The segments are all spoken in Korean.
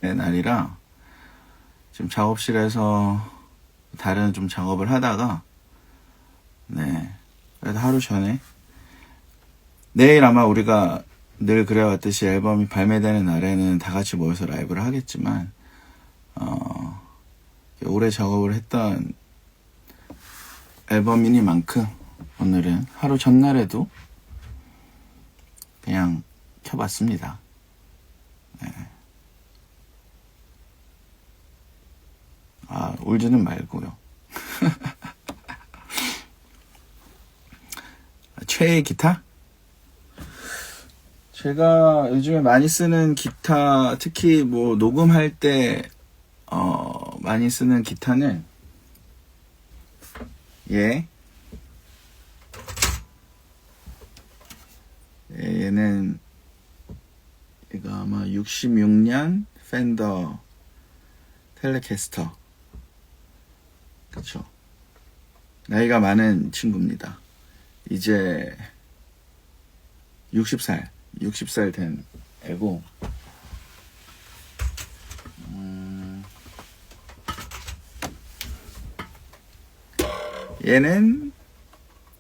날이라 지금 작업실에서 다른 좀 작업을 하다가 그래도 하루 전에 내일 아마 우리가 늘 그래왔듯이 앨범이 발매되는 날에는 다 같이 모여서 라이브를 하겠지만 오래 작업을 했던 앨범이니만큼 오늘은 하루 전날에도 그냥 켜봤습니다. 울지는 말고요. 최애 기타? 제가 요즘에 많이 쓰는 기타, 특히 뭐 녹음할 때 많이 쓰는 기타는 얘는 이거 아마 66년 펜더 텔레캐스터, 그쵸? 나이가 많은 친구입니다. 이제 60살 된 애고, 얘는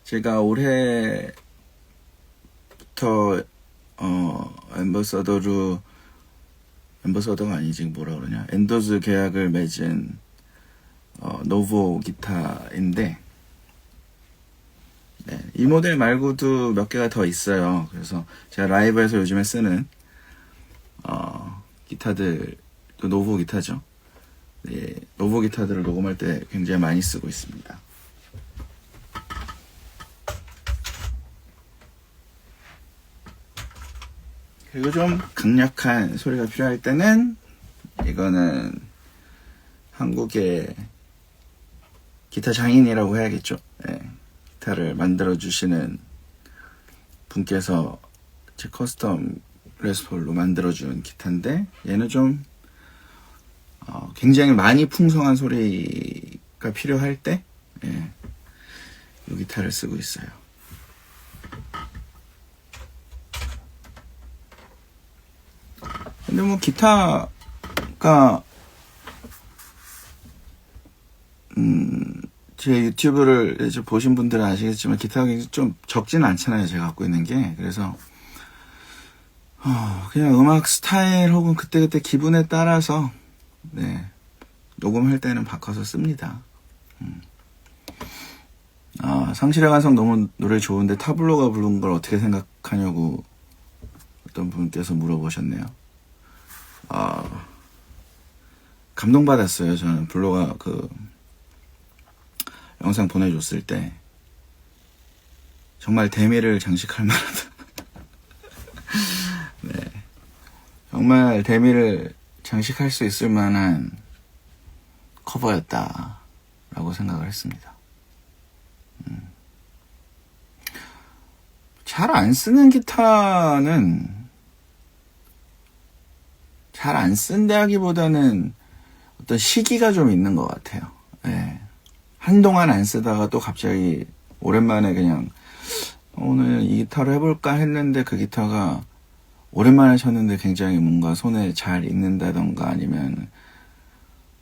제가 올해부터 엠버서더가 아니지, 뭐라 그러냐, 엔도즈 계약을 맺은 노보 기타인데, 이 모델 말고도 몇 개가 더 있어요. 그래서 제가 라이브에서 요즘에 쓰는 기타들도 노보 기타죠. 노보 기타들을 녹음할 때 굉장히 많이 쓰고 있습니다. 그리고 좀 강력한 소리가 필요할 때는 이거는 한국의 기타 장인이라고 해야겠죠. 기타를 만들어주시는 분께서 제 커스텀 레스폴로 만들어준 기타인데, 얘는 좀 굉장히 많이 풍성한 소리가 필요할 때 이 기타를 쓰고 있어요. 근데 뭐 기타가 제 유튜브를 이제 보신 분들은 아시겠지만 기타가 좀 적지는 않잖아요, 제가 갖고 있는 게. 그래서 그냥 음악 스타일 혹은 그때그때 기분에 따라서 녹음할 때는 바꿔서 씁니다. 상실의 간성 너무 노래 좋은데 타블로가 부른 걸 어떻게 생각하냐고 어떤 분께서 물어보셨네요. 감동받았어요. 저는 블로가 그 영상 보내줬을 때 정말 대미를 장식할 만하다. 정말 대미를 장식할 수 있을 만한 커버였다 라고 생각을 했습니다. 잘 안 쓰는 기타는, 잘 안 쓴다기보다는 어떤 시기가 좀 있는 것 같아요. 한동안 안 쓰다가 또 갑자기 오랜만에 그냥 오늘 이 기타로 해볼까 했는데, 그 기타가 오랜만에 쳤는데 굉장히 뭔가 손에 잘 익는다던가, 아니면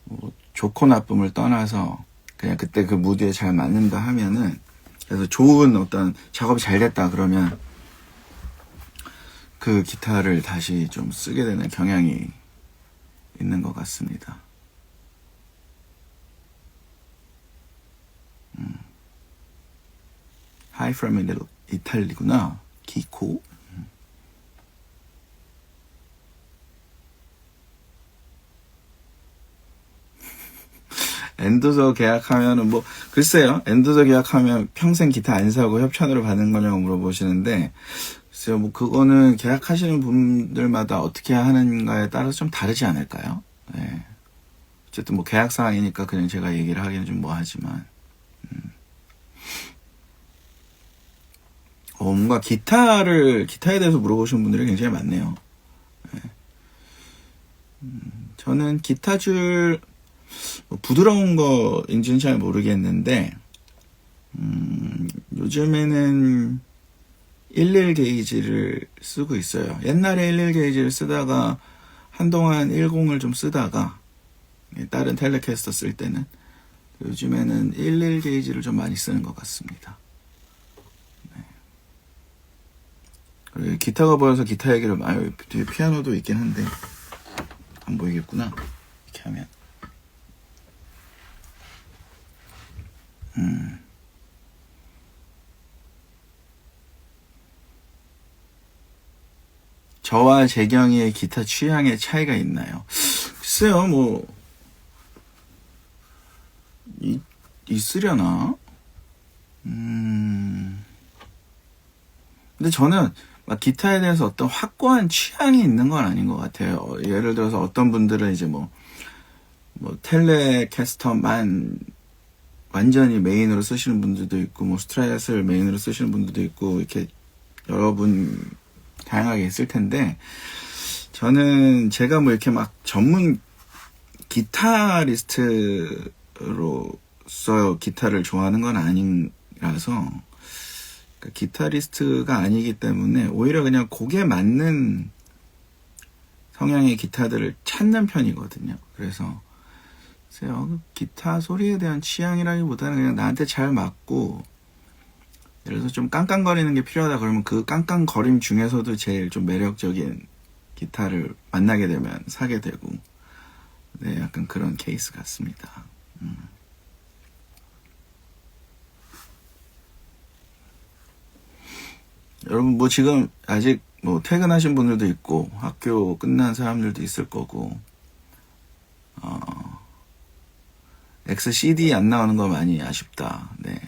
뭐 좋고 나쁨을 떠나서 그냥 그때 그 무드에 잘 맞는다 하면은, 그래서 좋은 어떤 작업이 잘 됐다 그러면 그 기타를 다시 좀 쓰게 되는 경향이 있는 것 같습니다. Hi from 이탈리구나. 기코. 엔도서 계약하면은 뭐, 글쎄요, 엔도서 계약하면 평생 기타 안 사고 협찬으로 받는 거냐고 물어보시는데, 글쎄요, 뭐 그거는 계약하시는 분들마다 어떻게 하는가에 따라서 좀 다르지 않을까요? 어쨌든 뭐 계약 사항이니까 그냥 제가 얘기를 하기는 좀 뭐하지만, 뭔가 기타에 대해서 물어보시는 분들이 굉장히 많네요. 저는 기타줄 뭐 부드러운 거인지는 잘 모르겠는데, 요즘에는 11 게이지를 쓰고 있어요. 옛날에 11 게이지를 쓰다가 한동안 10을 좀 쓰다가 다른 텔레캐스터 쓸 때는 요즘에는 11 게이지를 좀 많이 쓰는 것 같습니다. 네. 그리고 기타가 보여서 기타 얘기를 많이, 뒤에 피아노도 있긴 한데 안 보이겠구나. 이렇게 하면 저와 재경이의 기타 취향에 차이가 있나요? 글쎄요, 뭐 있으려나? 근데 저는 막 기타에 대해서 어떤 확고한 취향이 있는 건 아닌 것 같아요. 예를 들어서 어떤 분들은 이제 뭐 텔레캐스터만 완전히 메인으로 쓰시는 분들도 있고, 뭐 스트랫을 메인으로 쓰시는 분들도 있고, 이렇게 여러분 다양하게 있을 텐데, 저는 제가 뭐 이렇게 막 전문 기타리스트로서 기타를 좋아하는 건 아니라서, 기타리스트가 아니기 때문에 오히려 그냥 곡에 맞는 성향의 기타들을 찾는 편이거든요. 그래서 글쎄요, 기타 소리에 대한 취향이라기보다는 그냥 나한테 잘 맞고, 예를 들어서 좀 깡깡거리는 게 필요하다 그러면 그 깡깡거림 중에서도 제일 좀 매력적인 기타를 만나게 되면 사게 되고, 네, 약간 그런 케이스 같습니다. 여러분 뭐 지금 아직 뭐 퇴근하신 분들도 있고 학교 끝난 사람들도 있을 거고, XCD 안 나오는 거 많이 아쉽다. 네.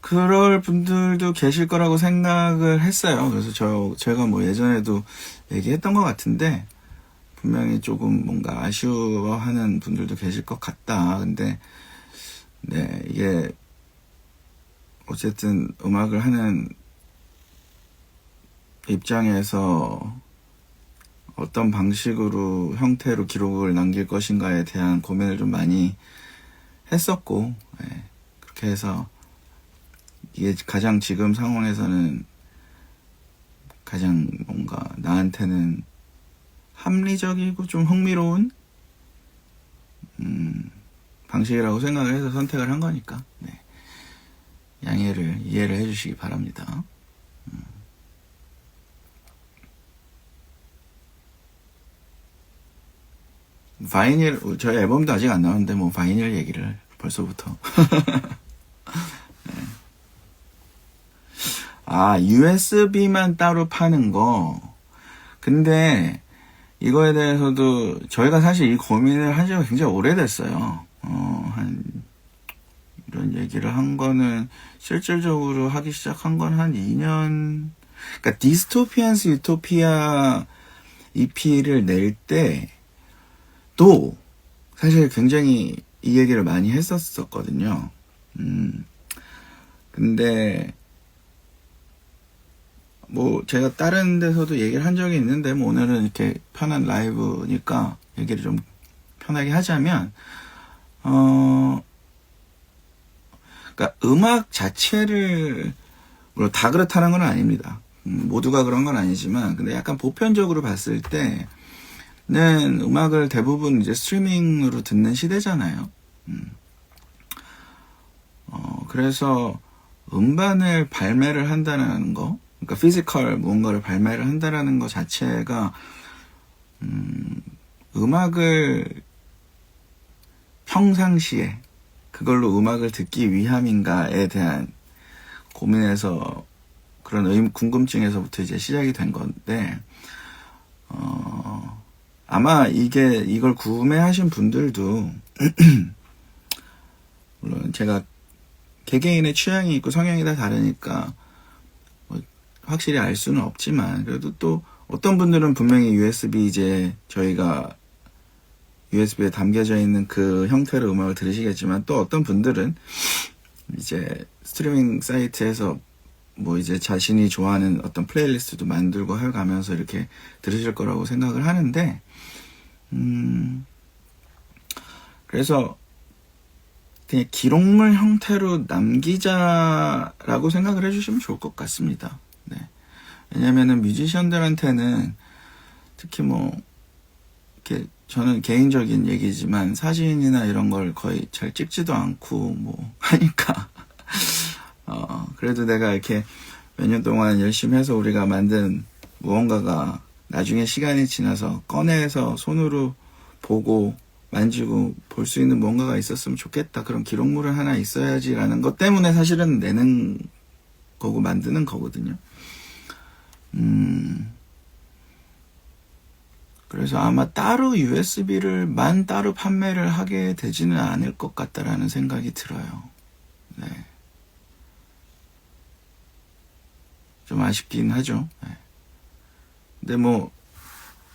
그럴 분들도 계실 거라고 생각을 했어요. 그래서 제가 뭐 예전에도 얘기했던 것 같은데, 분명히 조금 뭔가 아쉬워하는 분들도 계실 것 같다. 근데, 네, 이게, 어쨌든 음악을 하는 입장에서 어떤 방식으로, 형태로 기록을 남길 것인가에 대한 고민을 좀 많이 했었고, 네, 그렇게 해서, 이게 가장 지금 상황에서는 가장 뭔가 나한테는 합리적이고 좀 흥미로운 방식이라고 생각을 해서 선택을 한 거니까, 네, 이해를 해주시기 바랍니다. 바이닐, 저희 앨범도 아직 안 나왔는데 뭐 바이닐 얘기를 벌써부터. 네. USB만 따로 파는 거. 근데 이거에 대해서도 저희가 사실 이 고민을 한 지가 굉장히 오래됐어요. 이런 얘기를 한 거는 실질적으로 하기 시작한 건 한 2년. 그러니까 디스토피안스 유토피아 EP를 낼 때도 사실 굉장히 이 얘기를 많이 했었거든요. 근데 뭐 제가 다른 데서도 얘기를 한 적이 있는데, 뭐 오늘은 이렇게 편한 라이브니까 얘기를 좀 편하게 하자면, 그러니까 음악 자체를 물론 다 그렇다는 건 아닙니다. 모두가 그런 건 아니지만, 근데 약간 보편적으로 봤을 때는 음악을 대부분 이제 스트리밍으로 듣는 시대잖아요. 그래서 음반을 발매를 한다는 거, 그러니까 피지컬 무언가를 발매를 한다라는 것 자체가 음악을 평상시에 그걸로 음악을 듣기 위함인가에 대한 고민에서, 그런 궁금증에서부터 이제 시작이 된 건데, 아마 이걸 구매하신 분들도 물론 제가 개개인의 취향이 있고 성향이 다 다르니까 확실히 알 수는 없지만, 그래도 또 어떤 분들은 분명히 USB, 이제 저희가 USB에 담겨져 있는 그 형태로 음악을 들으시겠지만, 또 어떤 분들은 이제 스트리밍 사이트에서 뭐 이제 자신이 좋아하는 어떤 플레이리스트도 만들고 해가면서 이렇게 들으실 거라고 생각을 하는데, 그래서 그냥 기록물 형태로 남기자라고 생각을 해주시면 좋을 것 같습니다. 네. 왜냐면은 뮤지션들한테는 특히 뭐 이렇게 저는 개인적인 얘기지만 사진이나 이런 걸 거의 잘 찍지도 않고 뭐 하니까 그래도 내가 이렇게 몇 년 동안 열심히 해서 우리가 만든 무언가가 나중에 시간이 지나서 꺼내서 손으로 보고 만지고 볼 수 있는 뭔가가 있었으면 좋겠다. 그런 기록물은 하나 있어야지라는 것 때문에 사실은 내는 거고 만드는 거거든요. 그래서 아마 따로 USB를만 따로 판매를 하게 되지는 않을 것 같다라는 생각이 들어요. 네. 좀 아쉽긴 하죠. 네. 근데 뭐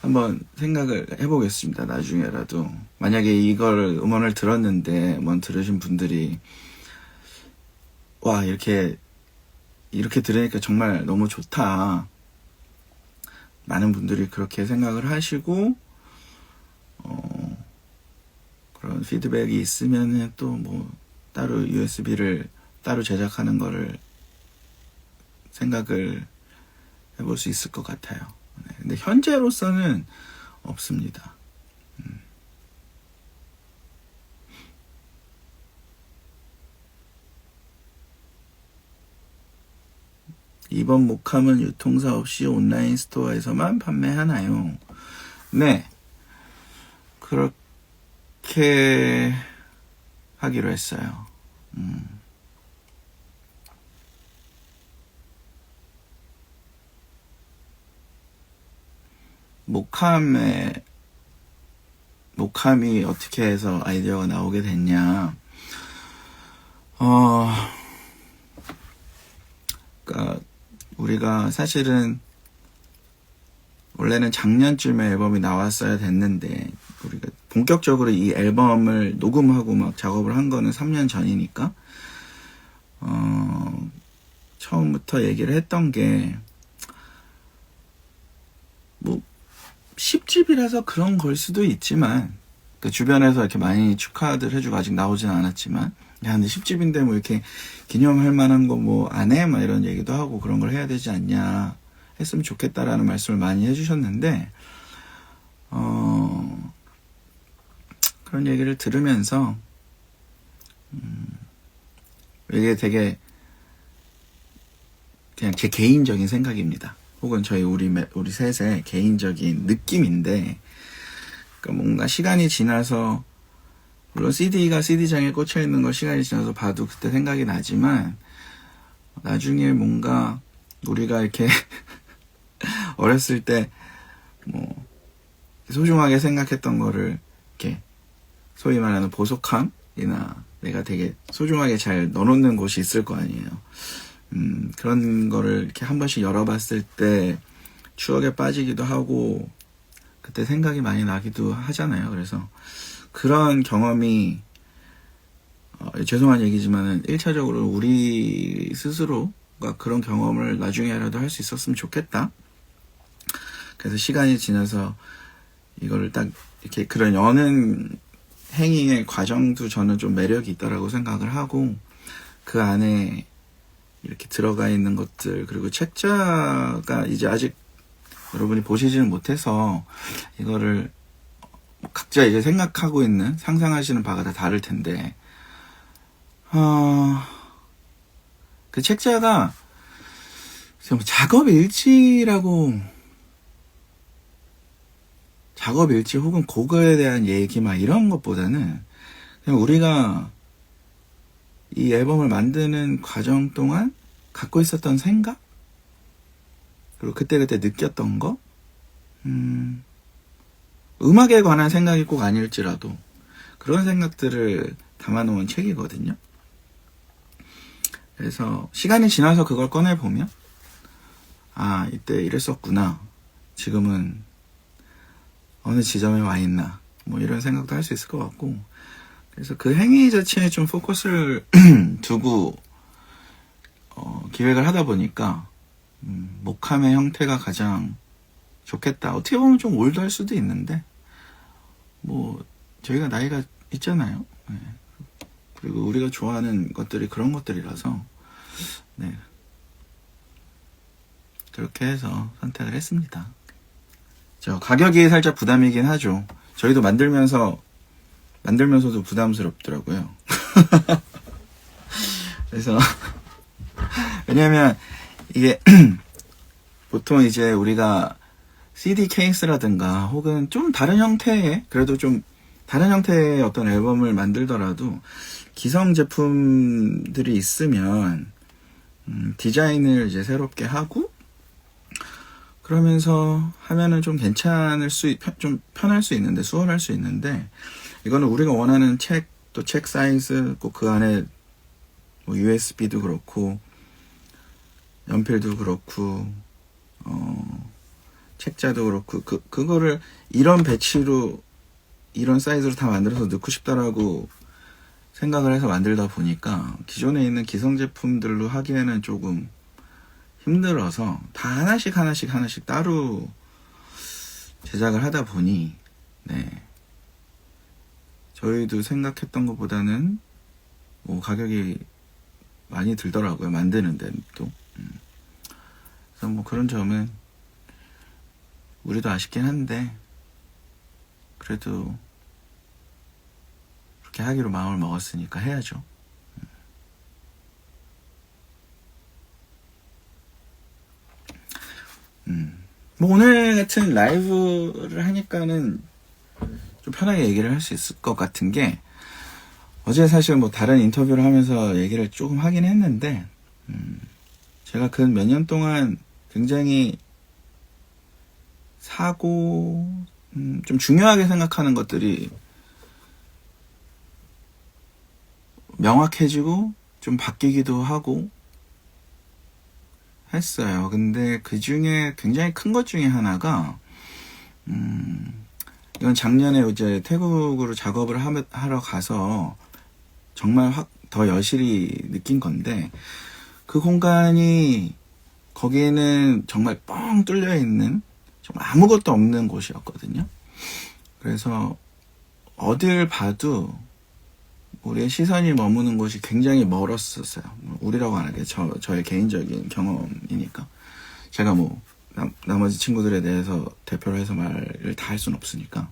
한번 생각을 해보겠습니다. 나중에라도 만약에 이걸 음원을 들었는데 음원 들으신 분들이 와 이렇게 들으니까 정말 너무 좋다. 많은 분들이 그렇게 생각을 하시고 그런 피드백이 있으면은 또 뭐 따로 USB를 따로 제작하는 거를 생각을 해볼 수 있을 것 같아요. 네, 근데 현재로서는 없습니다. 이번 목함은 유통사 없이 온라인 스토어에서만 판매하나요? 네. 그렇게 하기로 했어요. 목함이 어떻게 해서 아이디어가 나오게 됐냐. 그러니까 우리가 사실은 원래는 작년쯤에 앨범이 나왔어야 됐는데 우리가 본격적으로 이 앨범을 녹음하고 막 작업을 한 거는 3년 전이니까 처음부터 얘기를 했던 게 뭐 10집이라서 그런 걸 수도 있지만 그 주변에서 이렇게 많이 축하들 해주고 아직 나오진 않았지만 야 근데 10집인데 뭐 이렇게 기념할 만한 거 뭐 안 해? 막 이런 얘기도 하고 그런 걸 해야 되지 않냐 했으면 좋겠다라는 말씀을 많이 해주셨는데 그런 얘기를 들으면서 이게 되게 그냥 제 개인적인 생각입니다. 혹은 저희 우리 셋의 개인적인 느낌인데 그러니까 뭔가 시간이 지나서 물론 CD가 CD장에 꽂혀 있는 거 시간이 지나서 봐도 그때 생각이 나지만 나중에 뭔가 우리가 이렇게 어렸을 때 뭐 소중하게 생각했던 거를 이렇게 소위 말하는 보석함이나 내가 되게 소중하게 잘 넣어놓는 곳이 있을 거 아니에요. 그런 거를 이렇게 한 번씩 열어봤을 때 추억에 빠지기도 하고 그때 생각이 많이 나기도 하잖아요. 그래서 그런 경험이 죄송한 얘기지만은 1차적으로 우리 스스로가 그런 경험을 나중에라도 할 수 있었으면 좋겠다. 그래서 시간이 지나서 이거를 딱 이렇게 그런 여는 행위의 과정도 저는 좀 매력이 있다라고 생각을 하고 그 안에 이렇게 들어가 있는 것들 그리고 책자가 이제 아직 여러분이 보시지는 못해서 이거를 각자 이제 생각하고 있는 상상하시는 바가 다 다를 텐데 그 책자가 작업 일지 혹은 그거에 대한 얘기 막 이런 것보다는 그냥 우리가 이 앨범을 만드는 과정 동안 갖고 있었던 생각 그리고 그때그때 느꼈던 거 음악에 관한 생각이 꼭 아닐지라도 그런 생각들을 담아놓은 책이거든요. 그래서 시간이 지나서 그걸 꺼내보면 아 이때 이랬었구나 지금은 어느 지점에 와 있나 뭐 이런 생각도 할 수 있을 것 같고 그래서 그 행위 자체에 좀 포커스를 두고 기획을 하다 보니까 목함의 형태가 가장 좋겠다. 어떻게 보면 좀 올드할 수도 있는데 뭐 저희가 나이가 있잖아요. 네. 그리고 우리가 좋아하는 것들이 그런 것들이라서 네, 그렇게 해서 선택을 했습니다. 저 가격이 살짝 부담이긴 하죠. 저희도 만들면서도 부담스럽더라고요. 그래서 왜냐면 이게 보통 이제 우리가 CD 케이스라든가 혹은 좀 다른 형태의, 그래도 좀 다른 형태의 어떤 앨범을 만들더라도 기성 제품들이 있으면 디자인을 이제 새롭게 하고 그러면서 하면은 좀 좀 편할 수 있는데, 수월할 수 있는데, 이거는 우리가 원하는 또 책 사이즈, 꼭 그 안에 뭐 USB도 그렇고 연필도 그렇고 책자도 그렇고 그거를 이런 배치로 이런 사이즈로 다 만들어서 넣고 싶다라고 생각을 해서 만들다 보니까 기존에 있는 기성 제품들로 하기에는 조금 힘들어서 다 하나씩 따로 제작을 하다 보니 네, 저희도 생각했던 것보다는 뭐 가격이 많이 들더라고요. 만드는 데도. 그래서 뭐 그런 점은 우리도 아쉽긴 한데 그래도 그렇게 하기로 마음을 먹었으니까 해야죠. 뭐 오늘 같은 라이브를 하니까는 좀 편하게 얘기를 할 수 있을 것 같은 게, 어제 사실 뭐 다른 인터뷰를 하면서 얘기를 조금 하긴 했는데 제가 그 몇 년 동안 굉장히 좀 중요하게 생각하는 것들이 명확해지고 좀 바뀌기도 하고 했어요. 근데 그 중에 굉장히 큰 것 중에 하나가 이건 작년에 이제 태국으로 작업을 하러 가서 정말 더 여실히 느낀 건데, 그 공간이 거기에는 정말 뻥 뚫려 있는 정말 아무것도 없는 곳이었거든요. 그래서 어딜 봐도 우리의 시선이 머무는 곳이 굉장히 멀었었어요. 우리라고 안 하게 저의 개인적인 경험이니까. 제가 뭐 나머지 친구들에 대해서 대표를 해서 말을 다 할 수는 없으니까.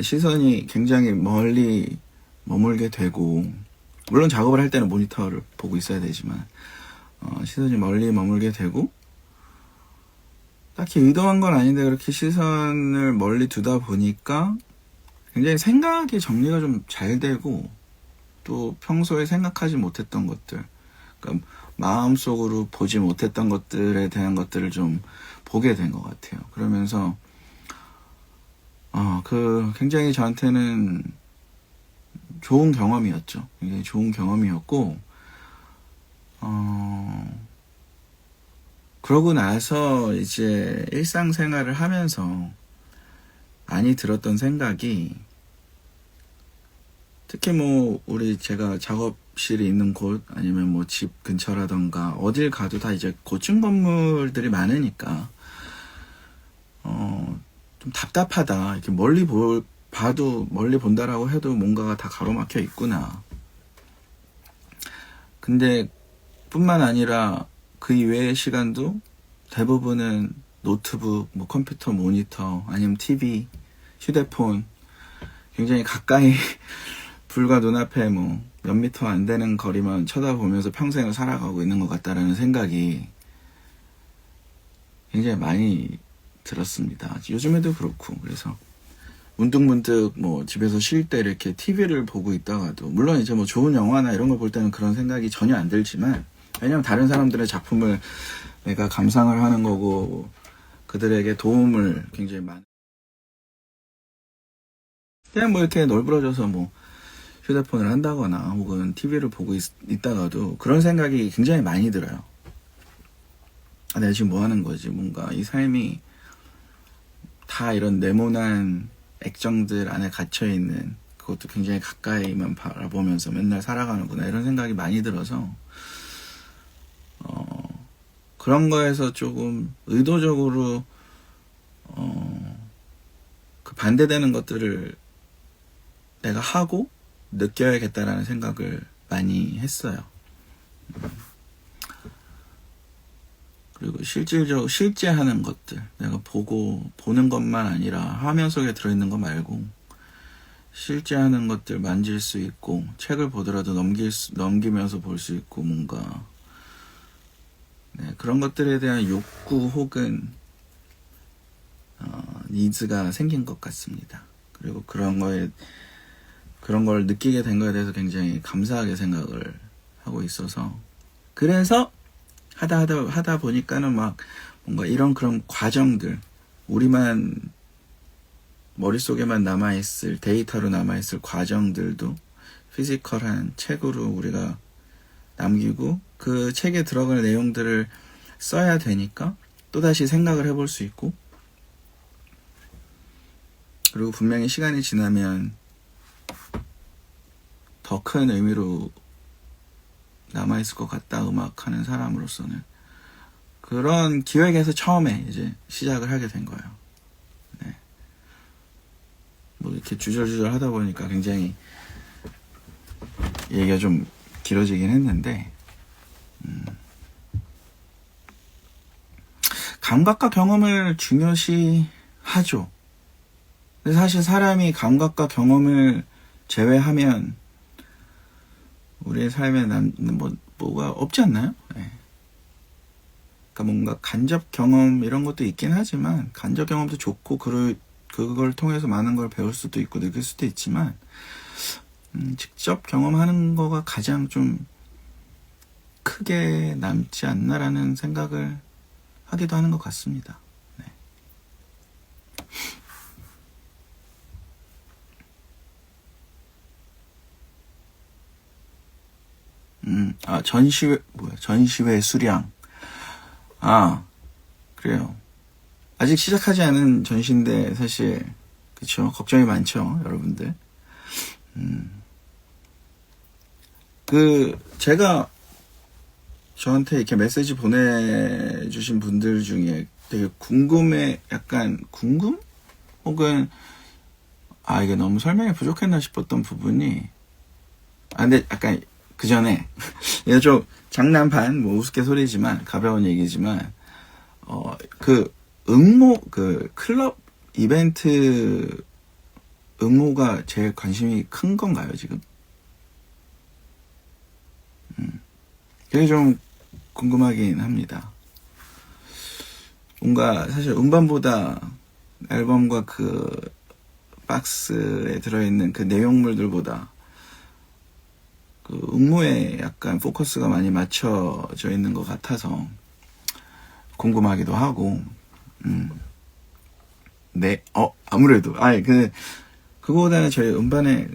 시선이 굉장히 멀리 머물게 되고, 물론 작업을 할 때는 모니터를 보고 있어야 되지만 시선이 멀리 머물게 되고, 딱히 의도한 건 아닌데 그렇게 시선을 멀리 두다 보니까 굉장히 생각이 정리가 좀 잘 되고, 또 평소에 생각하지 못했던 것들, 그러니까 마음속으로 보지 못했던 것들에 대한 것들을 좀 보게 된 것 같아요. 그러면서 굉장히 저한테는 좋은 경험이었죠. 굉장히 좋은 경험이었고, 그러고 나서 이제 일상생활을 하면서 많이 들었던 생각이, 특히 뭐 제가 작업실이 있는 곳 아니면 뭐 집 근처라던가 어딜 가도 다 이제 고층 건물들이 많으니까 좀 답답하다. 이렇게 멀리 본다라고 해도 뭔가가 다 가로막혀 있구나. 근데 뿐만 아니라 그 이외의 시간도 대부분은 노트북, 뭐 컴퓨터 모니터, 아니면 TV, 휴대폰, 굉장히 가까이 불과 눈앞에 뭐 몇 미터 안 되는 거리만 쳐다보면서 평생을 살아가고 있는 것 같다라는 생각이 굉장히 많이 들었습니다. 요즘에도 그렇고. 그래서 문득문득 뭐 집에서 쉴 때 이렇게 TV를 보고 있다가도, 물론 이제 뭐 좋은 영화나 이런 걸 볼 때는 그런 생각이 전혀 안 들지만, 왜냐면 다른 사람들의 작품을 내가 감상을 하는 거고 그들에게 도움을 굉장히 그냥 뭐 이렇게 널브러져서 뭐 휴대폰을 한다거나 혹은 TV를 보고 있다가도 그런 생각이 굉장히 많이 들어요. 내가 지금 뭐 하는 거지? 뭔가 이 삶이 다 이런 네모난 액정들 안에 갇혀있는, 그것도 굉장히 가까이만 바라보면서 맨날 살아가는구나, 이런 생각이 많이 들어서 그런 거에서 조금 의도적으로 그 반대되는 것들을 내가 하고 느껴야겠다라는 생각을 많이 했어요. 그리고 실제 하는 것들, 내가 보는 것만 아니라 화면 속에 들어있는 거 말고 실제 하는 것들 만질 수 있고, 책을 보더라도 넘기면서 볼 수 있고, 뭔가 그런 것들에 대한 욕구 혹은 니즈가 생긴 것 같습니다. 그리고 그런 걸 느끼게 된 거에 대해서 굉장히 감사하게 생각을 하고 있어서, 그래서 하다 보니까는 막 뭔가 이런 그런 과정들, 우리만 머릿속에만 남아있을, 데이터로 남아있을 과정들도 피지컬한 책으로 우리가 남기고, 그 책에 들어갈 내용들을 써야 되니까 또다시 생각을 해볼 수 있고, 그리고 분명히 시간이 지나면 더 큰 의미로 남아있을 것 같다, 음악하는 사람으로서는. 그런 기획에서 처음에 이제 시작을 하게 된 거예요. 네. 뭐 이렇게 주저주저 하다 보니까 굉장히 얘기가 좀 길어지긴 했는데, 감각과 경험을 중요시 하죠. 근데 사실 사람이 감각과 경험을 제외하면 우리의 삶에 뭐가 없지 않나요? 네. 그러니까 뭔가 간접 경험 이런 것도 있긴 하지만, 간접 경험도 좋고 그걸 통해서 많은 걸 배울 수도 있고 느낄 수도 있지만, 직접 경험하는 거가 가장 좀 크게 남지 않나라는 생각을 하기도 하는 것 같습니다. 네. 전시회 수량. 그래요. 아직 시작하지 않은 전시인데, 사실, 그쵸. 걱정이 많죠, 여러분들. 제가 저한테 이렇게 메시지 보내주신 분들 중에 되게 약간 궁금? 혹은, 이게 너무 설명이 부족했나 싶었던 부분이, 근데 약간, 그 전에, 이거 좀 장난 반, 우스갯소리지만, 가벼운 얘기지만, 클럽 이벤트 응모가 제일 관심이 큰 건가요, 지금? 그게 좀 궁금하긴 합니다. 뭔가, 사실 음반보다 앨범과 그 박스에 들어있는 그 내용물들보다 그 응모에 약간 포커스가 많이 맞춰져 있는 것 같아서 궁금하기도 하고, 네, 아무래도, 그거보다는 저희 음반에,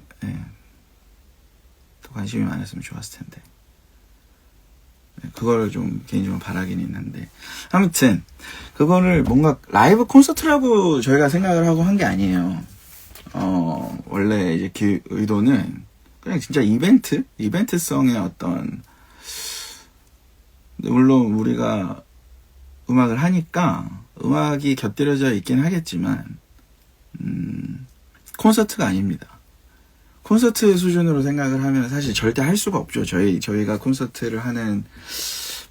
더 관심이 많았으면 좋았을 텐데. 그걸 좀 개인적으로 바라긴 있는데. 아무튼, 그거를 뭔가 라이브 콘서트라고 저희가 생각을 하고 한 게 아니에요. 원래 이제 의도는 그냥 진짜 이벤트성의 어떤, 물론 우리가 음악을 하니까 음악이 곁들여져 있긴 하겠지만, 콘서트가 아닙니다. 콘서트 수준으로 생각을 하면 사실 절대 할 수가 없죠. 저희가 콘서트를 하는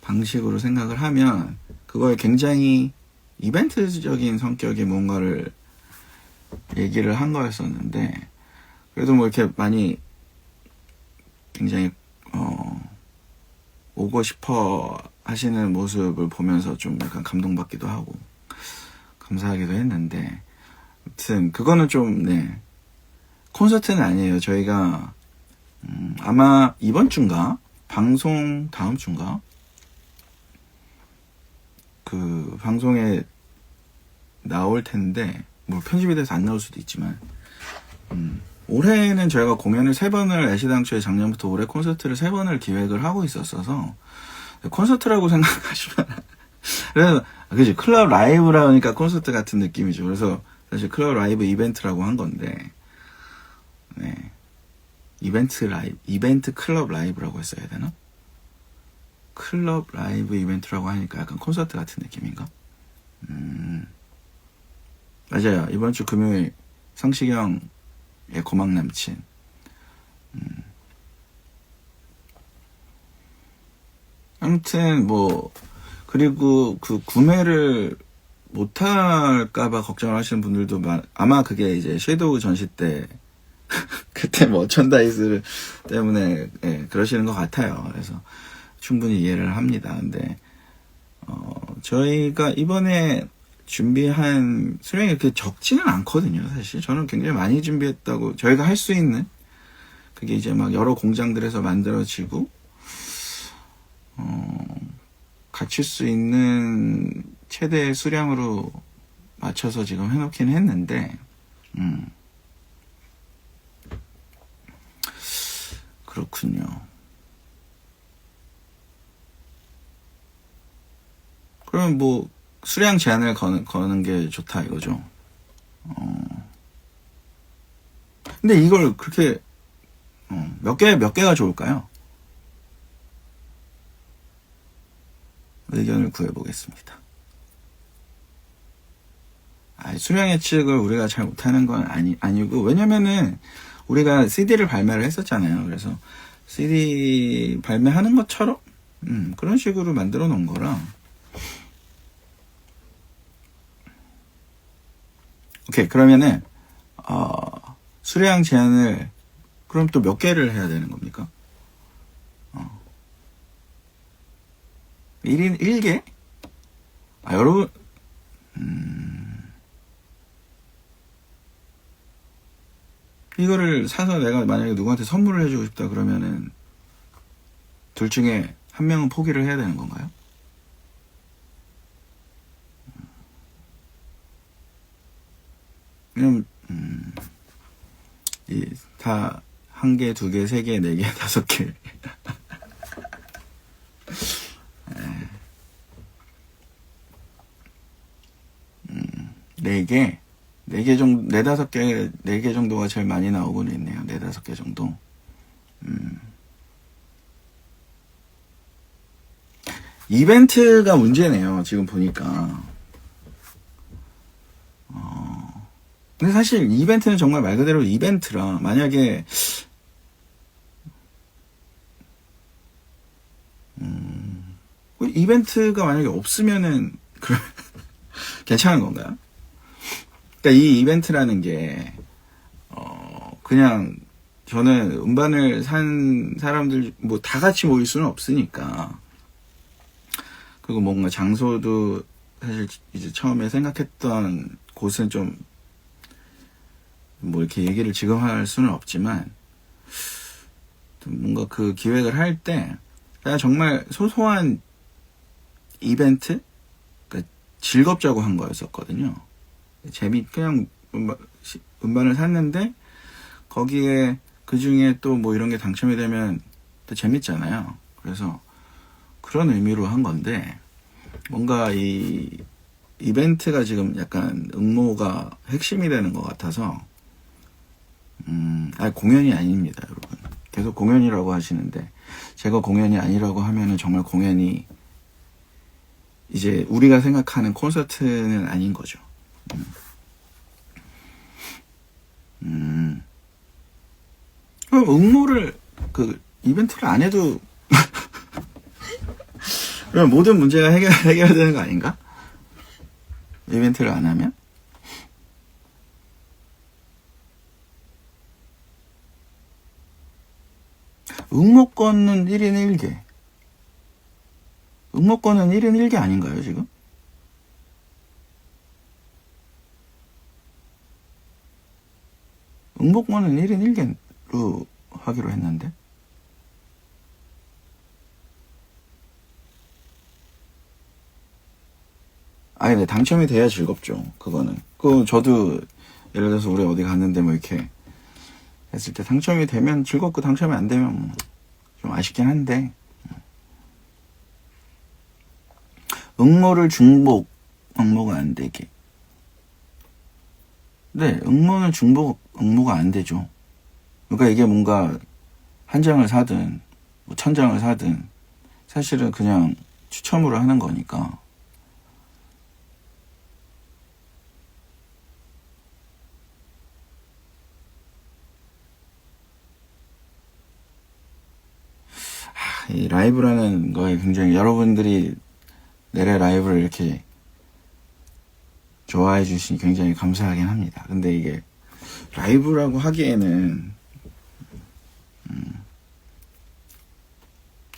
방식으로 생각을 하면 그거에 굉장히 이벤트적인 성격의 뭔가를 얘기를 한 거였었는데, 그래도 뭐 이렇게 많이 굉장히 오고 싶어 하시는 모습을 보면서 좀 약간 감동받기도 하고 감사하기도 했는데, 아무튼 그거는 좀 콘서트는 아니에요. 저희가 아마 이번 주인가 방송 다음 주인가 그 방송에 나올 텐데, 뭐 편집이 돼서 안 나올 수도 있지만, 올해는 저희가 공연을 3번을 애시당초에 작년부터 올해 콘서트를 3번을 기획을 하고 있었어서 콘서트라고 생각하시면 그래서 그치, 클럽 라이브라 하니까 콘서트 같은 느낌이죠. 그래서 사실 클럽 라이브 이벤트라고 한 건데, 이벤트 클럽 라이브라고 했어야 되나? 클럽 라이브 이벤트라고 하니까 약간 콘서트 같은 느낌인가? 맞아요. 이번 주 금요일 성시경의 고막 남친 아무튼 뭐 그리고 그 구매를 못할까봐 걱정을 하시는 분들도 아마 그게 이제 섀도우 전시 때 그때 머천다이즈 때문에 그러시는 것 같아요. 그래서 충분히 이해를 합니다. 근데 저희가 이번에 준비한 수량이 그렇게 적지는 않거든요. 사실 저는 굉장히 많이 준비했다고, 저희가 할 수 있는 그게 이제 막 여러 공장들에서 만들어지고 갖출 수 있는 최대 수량으로 맞춰서 지금 해놓긴 했는데 그렇군요. 그럼 뭐 수량 제한을 거는 게 좋다 이거죠. 근데 이걸 그렇게 몇 개가 좋을까요? 의견을 구해보겠습니다. 수량 예측을 우리가 잘 못하는 건 아니고, 왜냐면은 우리가 CD를 발매를 했었잖아요. 그래서 CD 발매하는 것처럼 그런 식으로 만들어 놓은 거라. 오케이, 그러면은 수량 제한을 그럼 또 몇 개를 해야 되는 겁니까? 1인 1개? 여러분 이거를 사서 내가 만약에 누구한테 선물을 해주고 싶다 그러면은 둘 중에 한 명은 포기를 해야 되는 건가요? 왜냐면 다 한 개, 두 개, 세 개, 네 개, 다섯 개. 네 개, 네 개 정도, 네 다섯 개, 네 개 정도가 제일 많이 나오고는 있네요. 네 다섯 개 정도. 이벤트가 문제네요. 지금 보니까. 근데 사실 이벤트는 정말 말 그대로 이벤트라, 만약에 이벤트가 만약에 없으면은 괜찮은 건가요? 그러니까 이 이벤트라는 게 그냥 저는 음반을 산 사람들 뭐 다 같이 모일 수는 없으니까, 그리고 뭔가 장소도 사실 이제 처음에 생각했던 곳은 좀 뭐 이렇게 얘기를 지금 할 수는 없지만, 뭔가 그 기획을 할 때 그냥 정말 소소한 이벤트, 그러니까 즐겁자고 한 거였었거든요. 그냥 음반을 샀는데 거기에 그 중에 또 뭐 이런 게 당첨이 되면 또 재밌잖아요. 그래서 그런 의미로 한 건데, 뭔가 이 이벤트가 지금 약간 응모가 핵심이 되는 것 같아서, 공연이 아닙니다, 여러분. 계속 공연이라고 하시는데, 제가 공연이 아니라고 하면은 정말 공연이 이제 우리가 생각하는 콘서트는 아닌 거죠. 그럼 응모를, 이벤트를 안 해도, 그럼 모든 문제가 해결되는 거 아닌가? 이벤트를 안 하면? 응모권은 1인 1개. 응모권은 1인 1개 아닌가요, 지금? 응모권은 1인 1개로 하기로 했는데. 네, 당첨이 돼야 즐겁죠, 그거는. 저도, 예를 들어서 우리 어디 갔는데 뭐 이렇게 했을 때 당첨이 되면 즐겁고, 당첨이 안 되면 뭐 좀 아쉽긴 한데, 응모를 중복, 응모가 안 되게. 네, 응모는 중복, 응모가 안 되죠. 그러니까 이게 뭔가 한 장을 사든 뭐 1000장을 사든 사실은 그냥 추첨으로 하는 거니까. 이 라이브라는 거에 굉장히 여러분들이 내래 라이브를 이렇게 좋아해 주시니 굉장히 감사하긴 합니다. 근데 이게 라이브라고 하기에는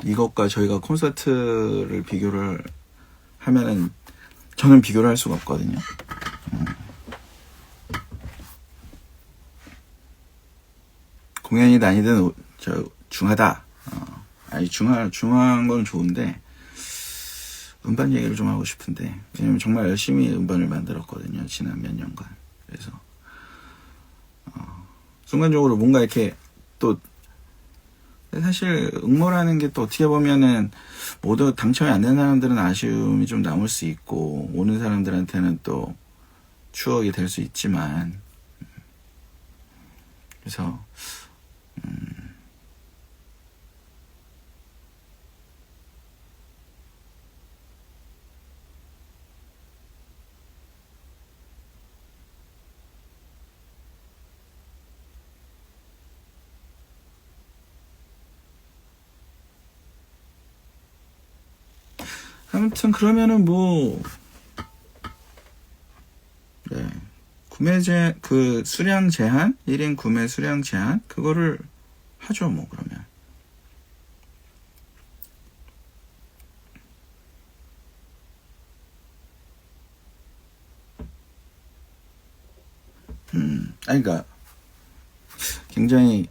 이것과 저희가 콘서트를 비교를 하면은 저는 비교를 할 수가 없거든요. 공연이든 아니든 중하다. 아니 중한 건 좋은데 음반 얘기를 좀 하고 싶은데, 왜냐면 정말 열심히 음반을 만들었거든요, 지난 몇 년간. 그래서 순간적으로 뭔가 이렇게 또 사실 응모라는 게 또 어떻게 보면은 모두 당첨이 안 된 사람들은 아쉬움이 좀 남을 수 있고 오는 사람들한테는 또 추억이 될 수 있지만, 그래서 아무튼 그러면은 뭐 네. 그 수량 제한, 1인 구매 수량 제한, 그거를 하죠, 뭐, 그러면. 아니, 그니까, 굉장히,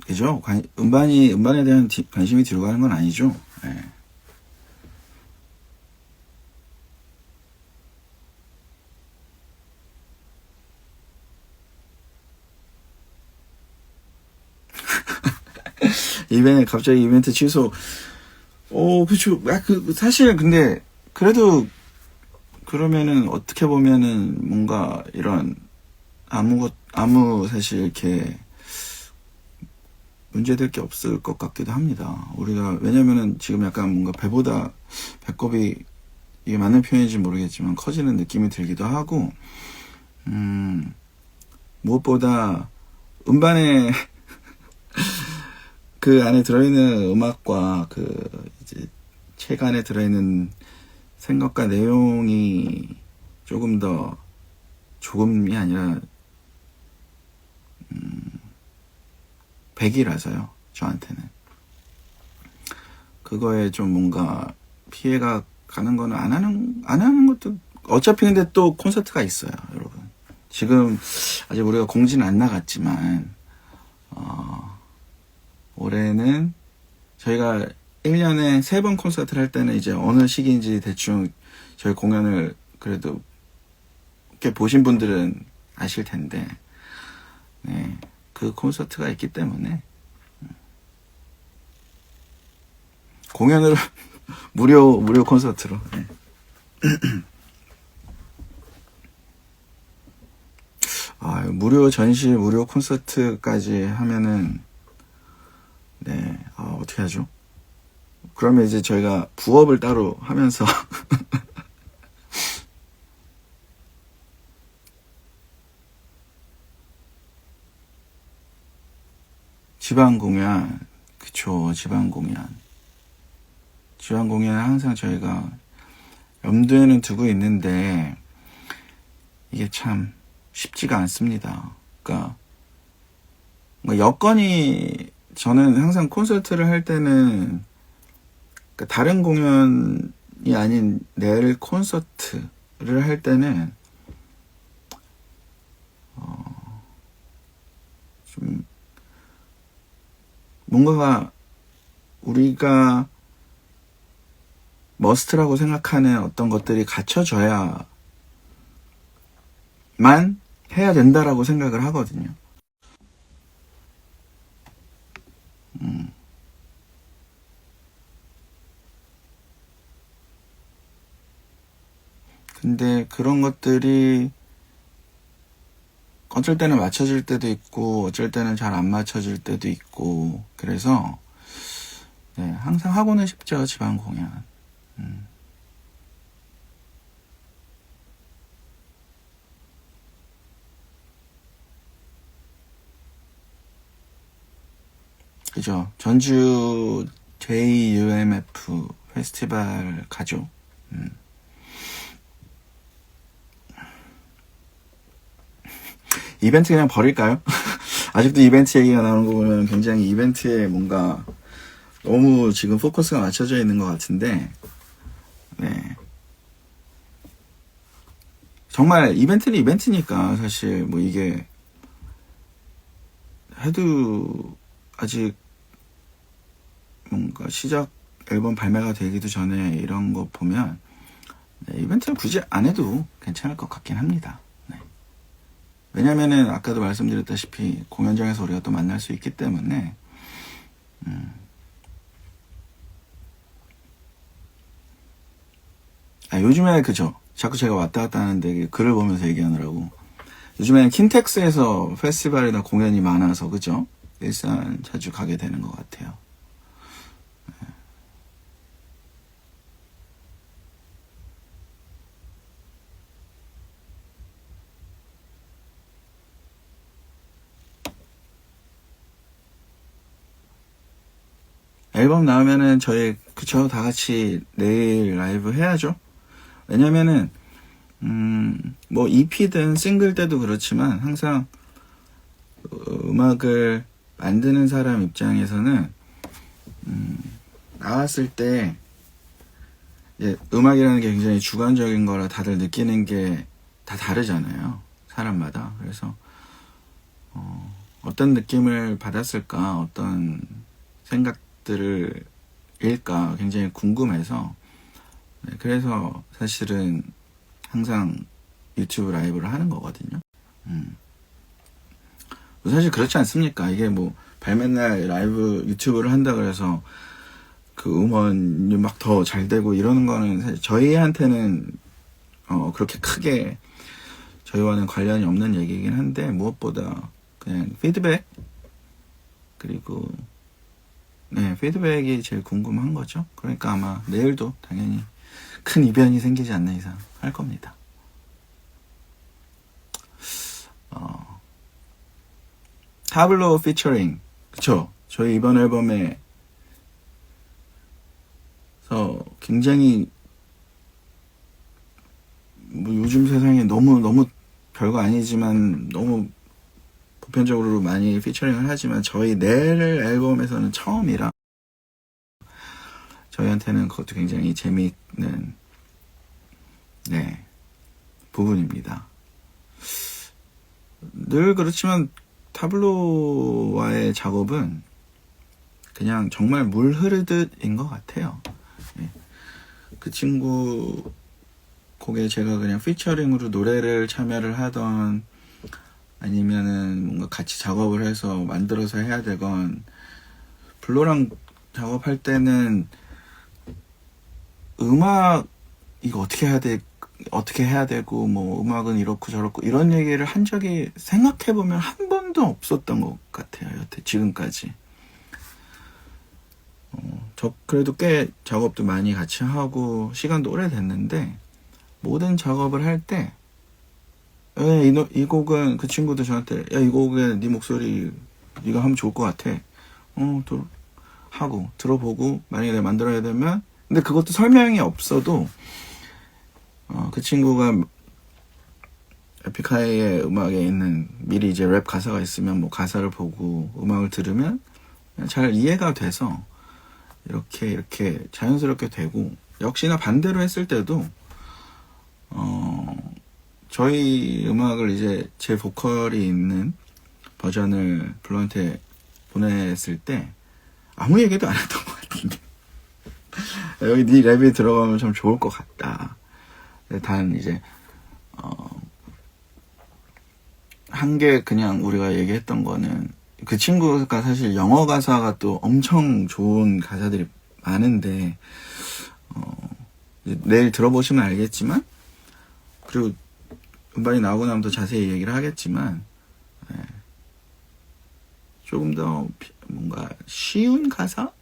그죠? 음반에 대한 관심이 뒤로 가는 건 아니죠. 네. 갑자기 이벤트 취소. 그쵸. 사실, 근데, 그래도, 그러면은, 어떻게 보면은, 뭔가, 이런, 사실, 이렇게, 문제될 게 없을 것 같기도 합니다. 왜냐면은, 지금 약간 뭔가 배보다, 배꼽이, 이게 맞는 표현인지 모르겠지만, 커지는 느낌이 들기도 하고, 무엇보다, 음반에, 그 안에 들어있는 음악과 이제 책 안에 들어있는 생각과 내용이 조금이 아니라 100이라서요, 저한테는. 그거에 좀 뭔가 피해가 가는 거는 안 하는 것도, 어차피 근데 또 콘서트가 있어요, 여러분. 지금 아직 우리가 공지는 안 나갔지만, 올해는 저희가 1년에 3번 콘서트를 할 때는 이제 어느 시기인지 대충 저희 공연을 그래도 꽤 보신 분들은 아실 텐데, 네, 그 콘서트가 있기 때문에 공연을 무료 콘서트로, 네. 무료 전시, 무료 콘서트까지 하면은, 네, 어떻게 하죠? 그러면 이제 저희가 부업을 따로 하면서 지방 공연, 그쵸, 지방 공연 항상 저희가 염두에는 두고 있는데, 이게 참 쉽지가 않습니다. 그러니까 여건이, 저는 항상 콘서트를 할 때는, 그러니까 다른 공연이 아닌 내일 콘서트를 할 때는 좀 뭔가가 우리가 머스트라고 생각하는 어떤 것들이 갖춰져야만 해야 된다라고 생각을 하거든요. 근데 그런 것들이 어쩔 때는 맞춰질 때도 있고 어쩔 때는 잘 안 맞춰질 때도 있고, 그래서 네, 항상 하고는 싶죠, 지방 공연. 그죠. 전주 JUMF 페스티벌 가죠. 이벤트 그냥 버릴까요? 아직도 이벤트 얘기가 나오는 거 보면 굉장히 이벤트에 뭔가 너무 지금 포커스가 맞춰져 있는 것 같은데, 네. 정말 이벤트는 이벤트니까 사실 뭐 이게 해도 아직 뭔가 시작 앨범 발매가 되기도 전에 이런 거 보면 네, 이벤트를 굳이 안 해도 괜찮을 것 같긴 합니다. 네. 왜냐면은 아까도 말씀드렸다시피 공연장에서 우리가 또 만날 수 있기 때문에 요즘에 그죠. 자꾸 제가 왔다 갔다 하는데 글을 보면서 얘기하느라고 요즘에는 킨텍스에서 페스티벌이나 공연이 많아서 그죠. 일산 자주 가게 되는 것 같아요. 앨범 나오면은 저희 그쵸 다 같이 내일 라이브 해야죠. 왜냐면은 뭐 EP든 싱글 때도 그렇지만 항상 음악을 만드는 사람 입장에서는 나왔을 때 이제 음악이라는 게 굉장히 주관적인 거라 다들 느끼는 게 다 다르잖아요. 사람마다. 그래서 어떤 느낌을 받았을까, 어떤 생각들을 일까 굉장히 궁금해서 네, 그래서 사실은 항상 유튜브 라이브를 하는 거거든요. 사실 그렇지 않습니까? 이게 뭐 발매날 라이브 유튜브를 한다 그래서 그 음원이 막 더 잘 되고 이러는 거는 사실 저희한테는 그렇게 크게 저희와는 관련이 없는 얘기이긴 한데 무엇보다 그냥 피드백 그리고 네 피드백이 제일 궁금한 거죠. 그러니까 아마 내일도 당연히 큰 이변이 생기지 않는 이상 할 겁니다. 타블로 피처링 그쵸. 저희 이번 앨범에 굉장히 뭐 요즘 세상에 너무 별거 아니지만 너무 보편적으로 많이 피처링을 하지만 저희 내일 앨범에서는 처음이라 저희한테는 그것도 굉장히 재미있는 네 부분입니다. 늘 그렇지만 타블로와의 작업은 그냥 정말 물 흐르듯인 것 같아요. 그 친구 곡에 제가 그냥 피처링으로 노래를 참여를 하던 아니면은 뭔가 같이 작업을 해서 만들어서 해야 되건 블로랑 작업할 때는 음악 이거 어떻게 해야 되고 뭐 음악은 이렇고 저렇고 이런 얘기를 한 적이 생각해보면 한 번도 없었던 것 같아요. 여태 지금까지. 저 그래도 꽤 작업도 많이 같이 하고 시간도 오래됐는데 모든 작업을 할 때 이 곡은 그 친구도 저한테 야 이 곡에 네 목소리 네가 하면 좋을 것 같아. 또 하고 들어보고 만약에 내가 만들어야 되면 근데 그것도 설명이 없어도 그 친구가 에픽하이의 음악에 있는 미리 이제 랩 가사가 있으면 뭐 가사를 보고 음악을 들으면 잘 이해가 돼서 이렇게 자연스럽게 되고 역시나 반대로 했을 때도 저희 음악을 이제 제 보컬이 있는 버전을 블루한테 보냈을 때 아무 얘기도 안 했던 것 같은데 여기 네 랩이 들어가면 참 좋을 것 같다. 단 이제 한 개 그냥 우리가 얘기했던 거는 그 친구가 사실 영어 가사가 또 엄청 좋은 가사들이 많은데 내일 들어보시면 알겠지만 그리고 음반이 나오고 나면 더 자세히 얘기를 하겠지만 조금 더 뭔가 쉬운 가사?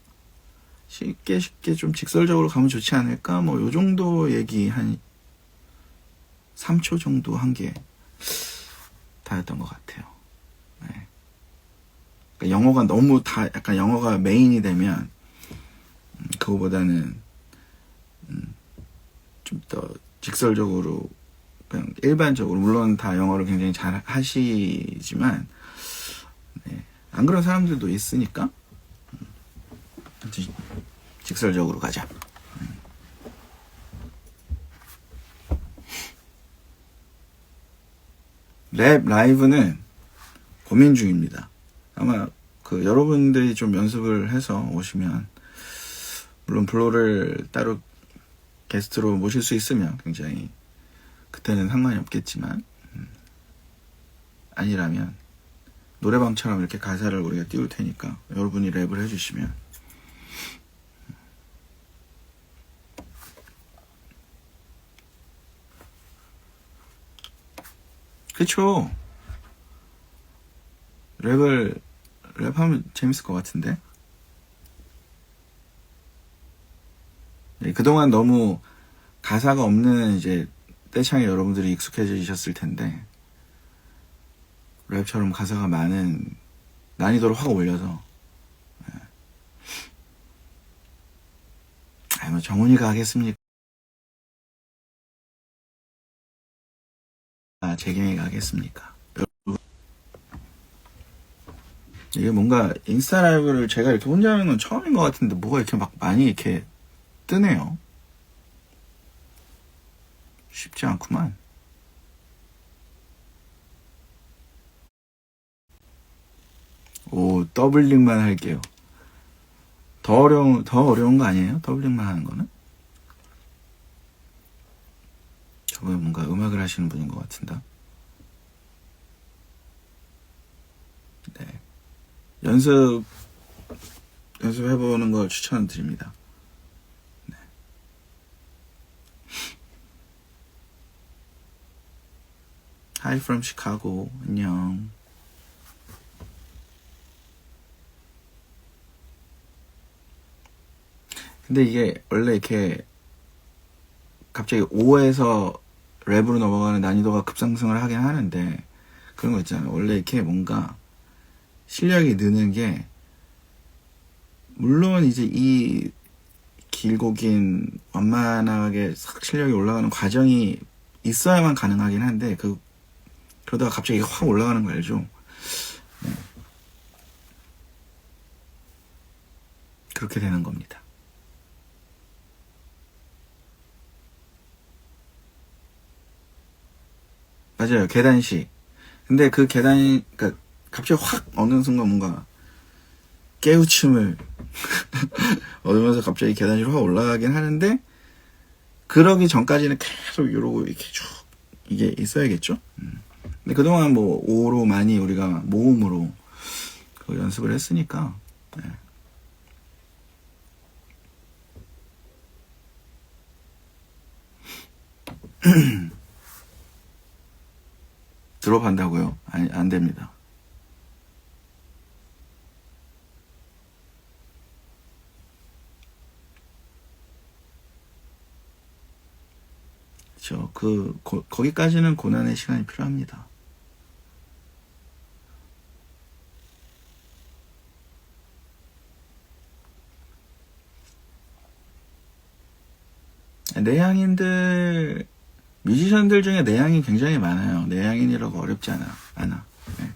쉽게 좀 직설적으로 가면 좋지 않을까? 뭐 요 정도 얘기 한 3초 정도 한 게 다였던 것 같아요. 네. 그러니까 영어가 너무 다 약간 영어가 메인이 되면 그거보다는 좀 더 직설적으로 그냥 일반적으로 물론 다 영어를 굉장히 잘 하시지만 네, 안 그런 사람들도 있으니까 직설적으로 가자. 랩 라이브는 고민 중입니다. 아마 그 여러분들이 좀 연습을 해서 오시면 물론 블로를 따로 게스트로 모실 수 있으면 굉장히 그때는 상관이 없겠지만 아니라면 노래방처럼 이렇게 가사를 우리가 띄울 테니까 여러분이 랩을 해주시면 그쵸. 랩하면 재밌을 것 같은데. 네, 그동안 너무 가사가 없는 이제 떼창에 여러분들이 익숙해지셨을 텐데 랩처럼 가사가 많은 난이도를 확 올려서 뭐 정훈이가 하겠습니까? 재경이가 하겠습니까? 이게 뭔가 인스타 라이브를 제가 이렇게 혼자 하는 건 처음인 것 같은데 뭐가 이렇게 막 많이 이렇게 뜨네요. 쉽지 않구만. 오, 더블링만 할게요. 더 어려운 거 아니에요? 더블링만 하는 거는? 저분 뭔가 음악을 하시는 분인 것 같은데. 네. 연습해보는 걸 추천드립니다. 네. Hi from Chicago. 안녕. 근데 이게 원래 이렇게 갑자기 5에서 랩으로 넘어가는 난이도가 급상승을 하긴 하는데 그런 거 있잖아요. 원래 이렇게 뭔가 실력이 느는 게 물론 이제 이 길고 긴 완만하게 실력이 올라가는 과정이 있어야만 가능하긴 한데 그러다가 갑자기 확 올라가는 거 알죠? 네. 그렇게 되는 겁니다. 맞아요. 계단식. 근데 그 계단이 그러니까 갑자기 확 어느 순간 뭔가 깨우침을 얻으면서 갑자기 계단식으로 확 올라가긴 하는데 그러기 전까지는 계속 이러고 이렇게 쭉 이게 있어야겠죠. 근데 그동안 뭐 5로 많이 우리가 모음으로 그 연습을 했으니까 네. 드롭한다고요? 아니, 안 됩니다. 거기까지는 고난의 시간이 필요합니다. 내향인들, 뮤지션들 중에 내향인 굉장히 많아요. 내향인이라고 어렵지 않아. 네.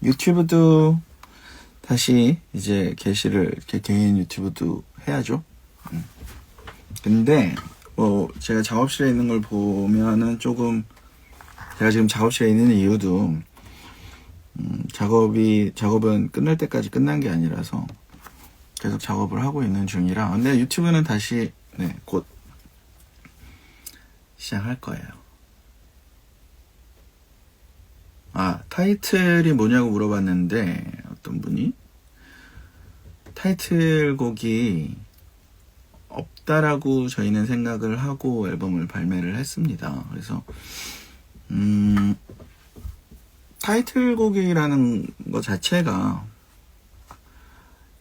유튜브도 다시 이제 게시를 개인 유튜브도 해야죠. 근데 뭐 제가 작업실에 있는 걸 보면은 조금 제가 지금 작업실에 있는 이유도 작업은 끝날 때까지 끝난 게 아니라서 계속 작업을 하고 있는 중이라. 근데 유튜브는 다시 네, 곧 시작할 거예요. 타이틀이 뭐냐고 물어봤는데 어떤 분이 타이틀곡이 없다라고 저희는 생각을 하고 앨범을 발매를 했습니다. 그래서 타이틀곡이라는 것 자체가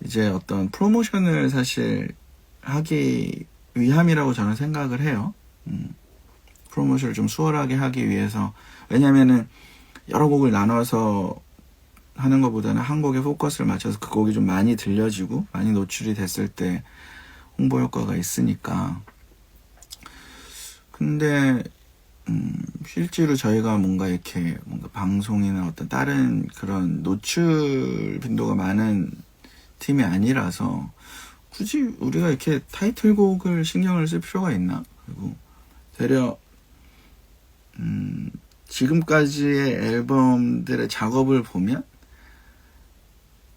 이제 어떤 프로모션을 사실 하기 위함이라고 저는 생각을 해요. 프로모션을 좀 수월하게 하기 위해서, 왜냐면은 여러 곡을 나눠서 하는 것보다는 한 곡에 포커스를 맞춰서 그 곡이 좀 많이 들려지고 많이 노출이 됐을 때 홍보 효과가 있으니까. 근데 실제로 저희가 뭔가 이렇게 뭔가 방송이나 어떤 다른 그런 노출 빈도가 많은 팀이 아니라서 굳이 우리가 이렇게 타이틀곡을 신경을 쓸 필요가 있나? 그리고 되려 지금까지의 앨범들의 작업을 보면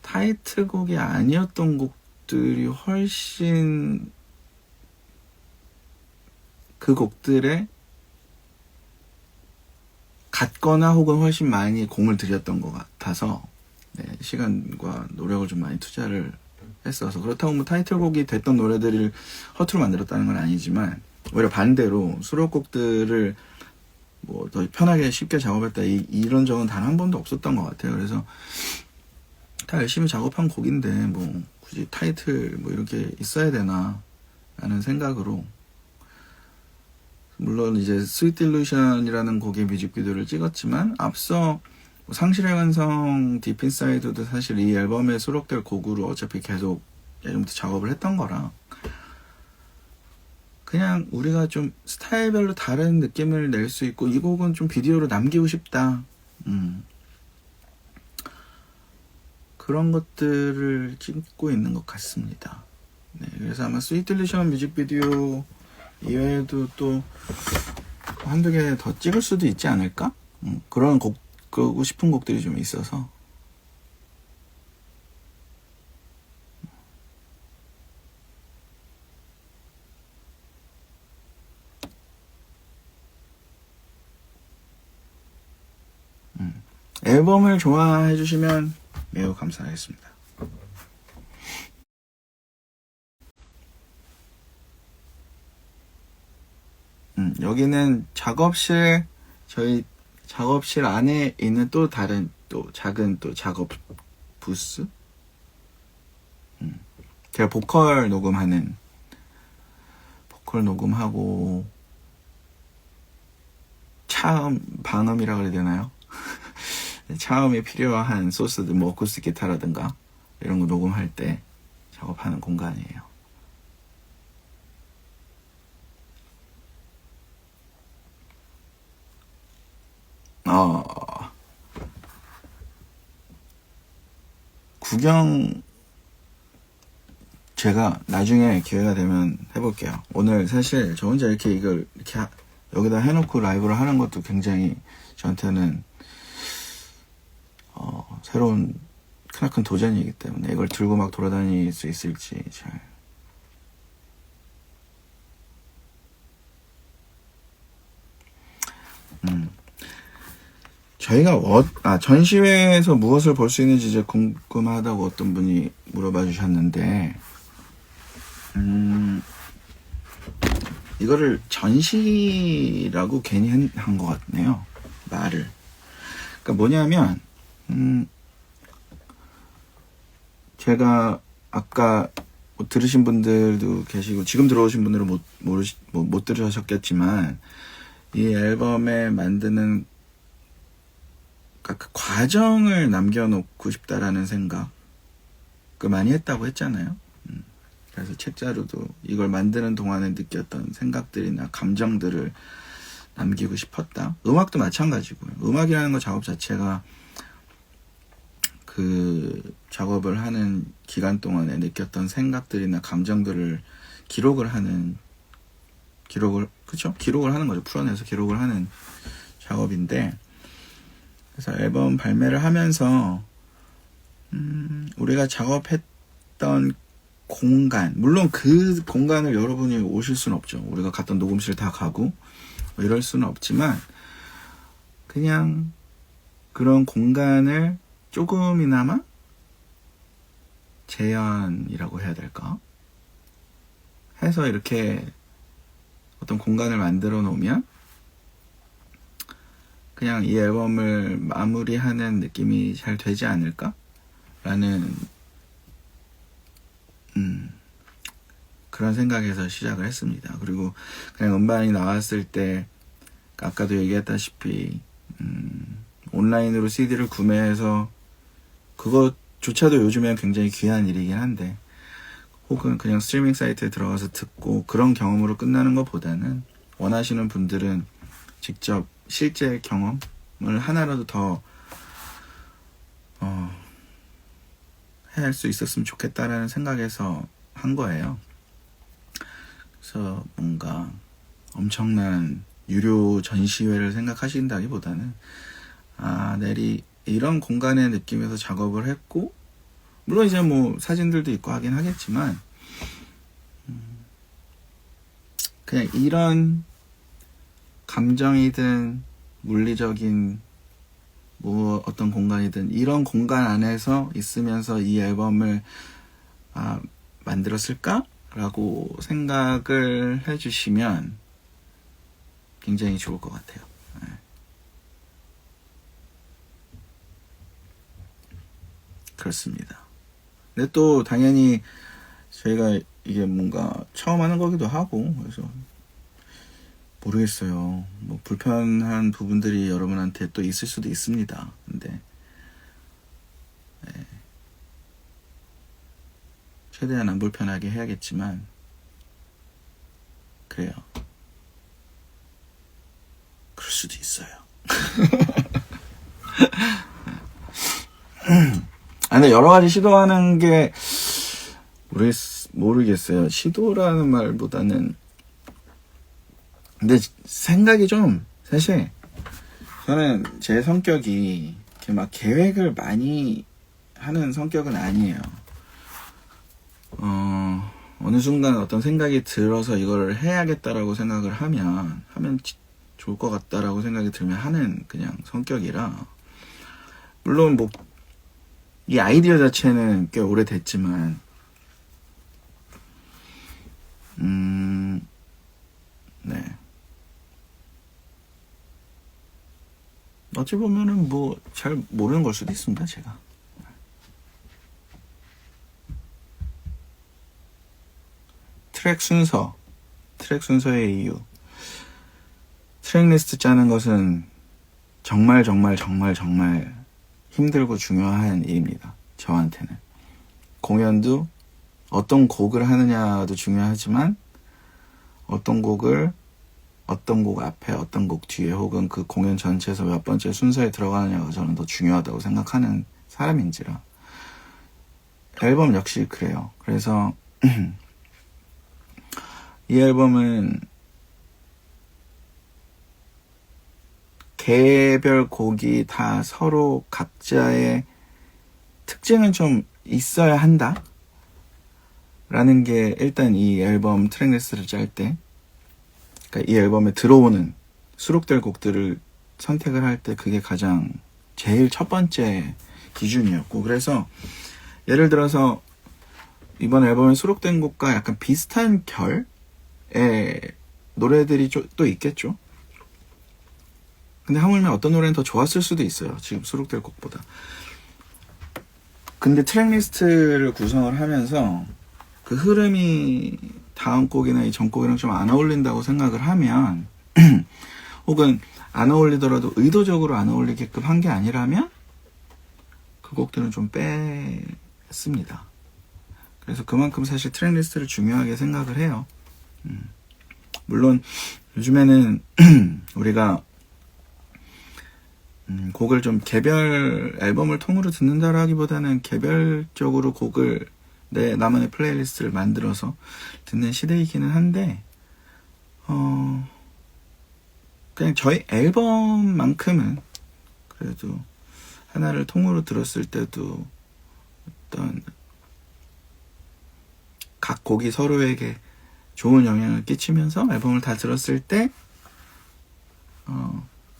타이틀곡이 아니었던 곡들이 훨씬 그 곡들에 같거나 혹은 훨씬 많이 공을 들였던 것 같아서, 네, 시간과 노력을 좀 많이 투자를 했어서. 그렇다고 뭐 타이틀곡이 됐던 노래들을 허투루 만들었다는 건 아니지만, 오히려 반대로 수록곡들을 뭐 더 편하게 쉽게 작업했다 이런 적은 단 한 번도 없었던 것 같아요. 그래서 다 열심히 작업한 곡인데 뭐 굳이 타이틀 뭐 이렇게 있어야 되나 라는 생각으로, 물론 이제 스윗 딜루션이라는 곡의 뮤직비디오를 찍었지만 앞서 뭐 상실의 완성, 딥 인사이드도 사실 이 앨범에 수록될 곡으로 어차피 계속 예전부터 작업을 했던 거라, 그냥 우리가 좀 스타일별로 다른 느낌을 낼 수 있고 이 곡은 좀 비디오로 남기고 싶다, 그런 것들을 찍고 있는 것 같습니다. 네, 그래서 아마 스윗 딜루션 뮤직비디오 이외에도 또 한두 개 더 찍을 수도 있지 않을까? 그런 곡, 끄고 싶은 곡들이 좀 있어서. 앨범을 좋아해 주시면 매우 감사하겠습니다. 여기는 작업실, 저희 작업실 안에 있는 또 다른 또 작은 또 작업 부스? 제가 보컬 녹음하고 차음, 방음이라 그래야 되나요? 차음이 필요한 소스들, 뭐 어쿠스틱 기타라든가 이런 거 녹음할 때 작업하는 공간이에요. 구경 제가 나중에 기회가 되면 해볼게요. 오늘 사실 저 혼자 이렇게 이걸 이렇게 여기다 해놓고 라이브를 하는 것도 굉장히 저한테는 새로운 크나큰 도전이기 때문에 이걸 들고 막 돌아다닐 수 있을지 잘. 저희가 전시회에서 무엇을 볼 수 있는지 이제 궁금하다고 어떤 분이 물어봐 주셨는데, 이거를 전시라고 괜히 한 것 같네요, 말을. 그러니까 뭐냐면, 제가 아까 뭐 들으신 분들도 계시고 지금 들어오신 분들은 못 들으셨겠지만, 이 앨범에 만드는 그 과정을 남겨놓고 싶다라는 생각 그 많이 했다고 했잖아요. 그래서 책자로도 이걸 만드는 동안에 느꼈던 생각들이나 감정들을 남기고 싶었다. 음악도 마찬가지고요. 음악이라는 거 작업 자체가 그 작업을 하는 기간 동안에 느꼈던 생각들이나 감정들을 기록을 하는 거죠. 풀어내서 기록을 하는 작업인데, 그래서 앨범 발매를 하면서 우리가 작업했던 공간, 물론 그 공간을 여러분이 오실 수는 없죠. 우리가 갔던 녹음실 다 가고 뭐 이럴 수는 없지만, 그냥 그런 공간을 조금이나마 재현이라고 해야 될까? 해서 이렇게 어떤 공간을 만들어 놓으면 그냥 이 앨범을 마무리하는 느낌이 잘 되지 않을까? 라는 그런 생각에서 시작을 했습니다. 그리고 그냥 음반이 나왔을 때 아까도 얘기했다시피 온라인으로 CD를 구매해서 그것조차도 요즘엔 굉장히 귀한 일이긴 한데, 혹은 그냥 스트리밍 사이트에 들어가서 듣고 그런 경험으로 끝나는 것보다는 원하시는 분들은 직접 실제 경험을 하나라도 더 해야 할 수 있었으면 좋겠다라는 생각에서 한 거예요. 그래서 뭔가 엄청난 유료 전시회를 생각하신다기보다는 내리 이런 공간의 느낌에서 작업을 했고, 물론 이제 뭐 사진들도 있고 하긴 하겠지만 그냥 이런 감정이든 물리적인 뭐 어떤 공간이든 이런 공간 안에서 있으면서 이 앨범을 만들었을까? 라고 생각을 해주시면 굉장히 좋을 것 같아요. 네. 그렇습니다. 근데 또 당연히 저희가 이게 뭔가 처음 하는 거기도 하고, 그래서 모르겠어요. 뭐 불편한 부분들이 여러분한테 또 있을 수도 있습니다. 근데 최대한 안 불편하게 해야겠지만, 그래요. 그럴 수도 있어요. 근데 여러 가지 시도하는 게 모르겠어요. 시도라는 말보다는, 근데 생각이 좀, 사실 저는 제 성격이 이렇게 막 계획을 많이 하는 성격은 아니에요. 어느 순간 어떤 생각이 들어서 이걸 해야겠다라고 생각을 하면 좋을 것 같다라고 생각이 들면 하는 그냥 성격이라, 물론 뭐 이 아이디어 자체는 꽤 오래됐지만 네, 어찌 보면은 뭐 잘 모르는 걸 수도 있습니다. 제가 트랙 순서의 이유, 트랙 리스트 짜는 것은 정말 힘들고 중요한 일입니다. 저한테는. 공연도 어떤 곡을 하느냐도 중요하지만, 어떤 곡 앞에, 어떤 곡 뒤에, 혹은 그 공연 전체에서 몇 번째 순서에 들어가느냐가 저는 더 중요하다고 생각하는 사람인지라. 앨범 역시 그래요. 그래서 이 앨범은 개별 곡이 다 서로 각자의 특징은 좀 있어야 한다 라는 게 일단 이 앨범 트랙 리스트를 짤 때, 그러니까 이 앨범에 들어오는 수록될 곡들을 선택을 할 때 그게 가장 제일 첫 번째 기준이었고, 그래서 예를 들어서 이번 앨범에 수록된 곡과 약간 비슷한 결의 노래들이 또 있겠죠. 근데 하물며 어떤 노래는 더 좋았을 수도 있어요. 지금 수록될 곡보다. 근데 트랙 리스트를 구성을 하면서 그 흐름이 다음 곡이나 이 전 곡이랑 좀 안 어울린다고 생각을 하면 혹은 안 어울리더라도 의도적으로 안 어울리게끔 한 게 아니라면 그 곡들은 좀 뺐습니다. 그래서 그만큼 사실 트랙 리스트를 중요하게 생각을 해요. 물론 요즘에는 우리가 곡을 좀 개별 앨범을 통으로 듣는다라기보다는 개별적으로 곡을 내 나만의 플레이리스트를 만들어서 듣는 시대이기는 한데, 그냥 저희 앨범만큼은 그래도 하나를 통으로 들었을 때도 어떤 각 곡이 서로에게 좋은 영향을 끼치면서 앨범을 다 들었을 때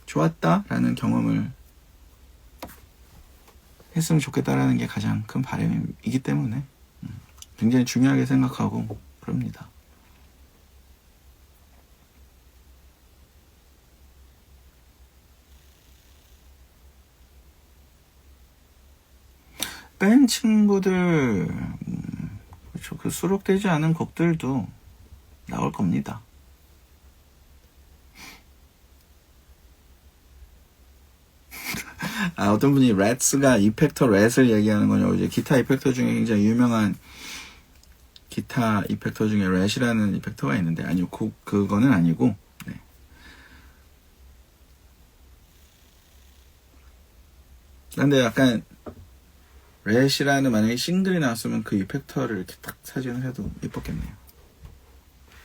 좋았다라는 경험을 했으면 좋겠다라는 게 가장 큰 바람이기 때문에 굉장히 중요하게 생각하고 그럽니다. 뺀 친구들, 그렇죠. 그 수록되지 않은 곡들도 나올 겁니다. 어떤 분이 렛스가 이펙터 렛을 얘기하는 거냐고. 이제 기타 이펙터 중에 굉장히 유명한 기타 이펙터 중에 렛이라는 이펙터가 있는데, 아니요, 그거는 아니고, 네. 근데 약간, 렛이라는 만약에 싱글이 나왔으면 그 이펙터를 이렇게 딱 사진을 해도 예뻤겠네요.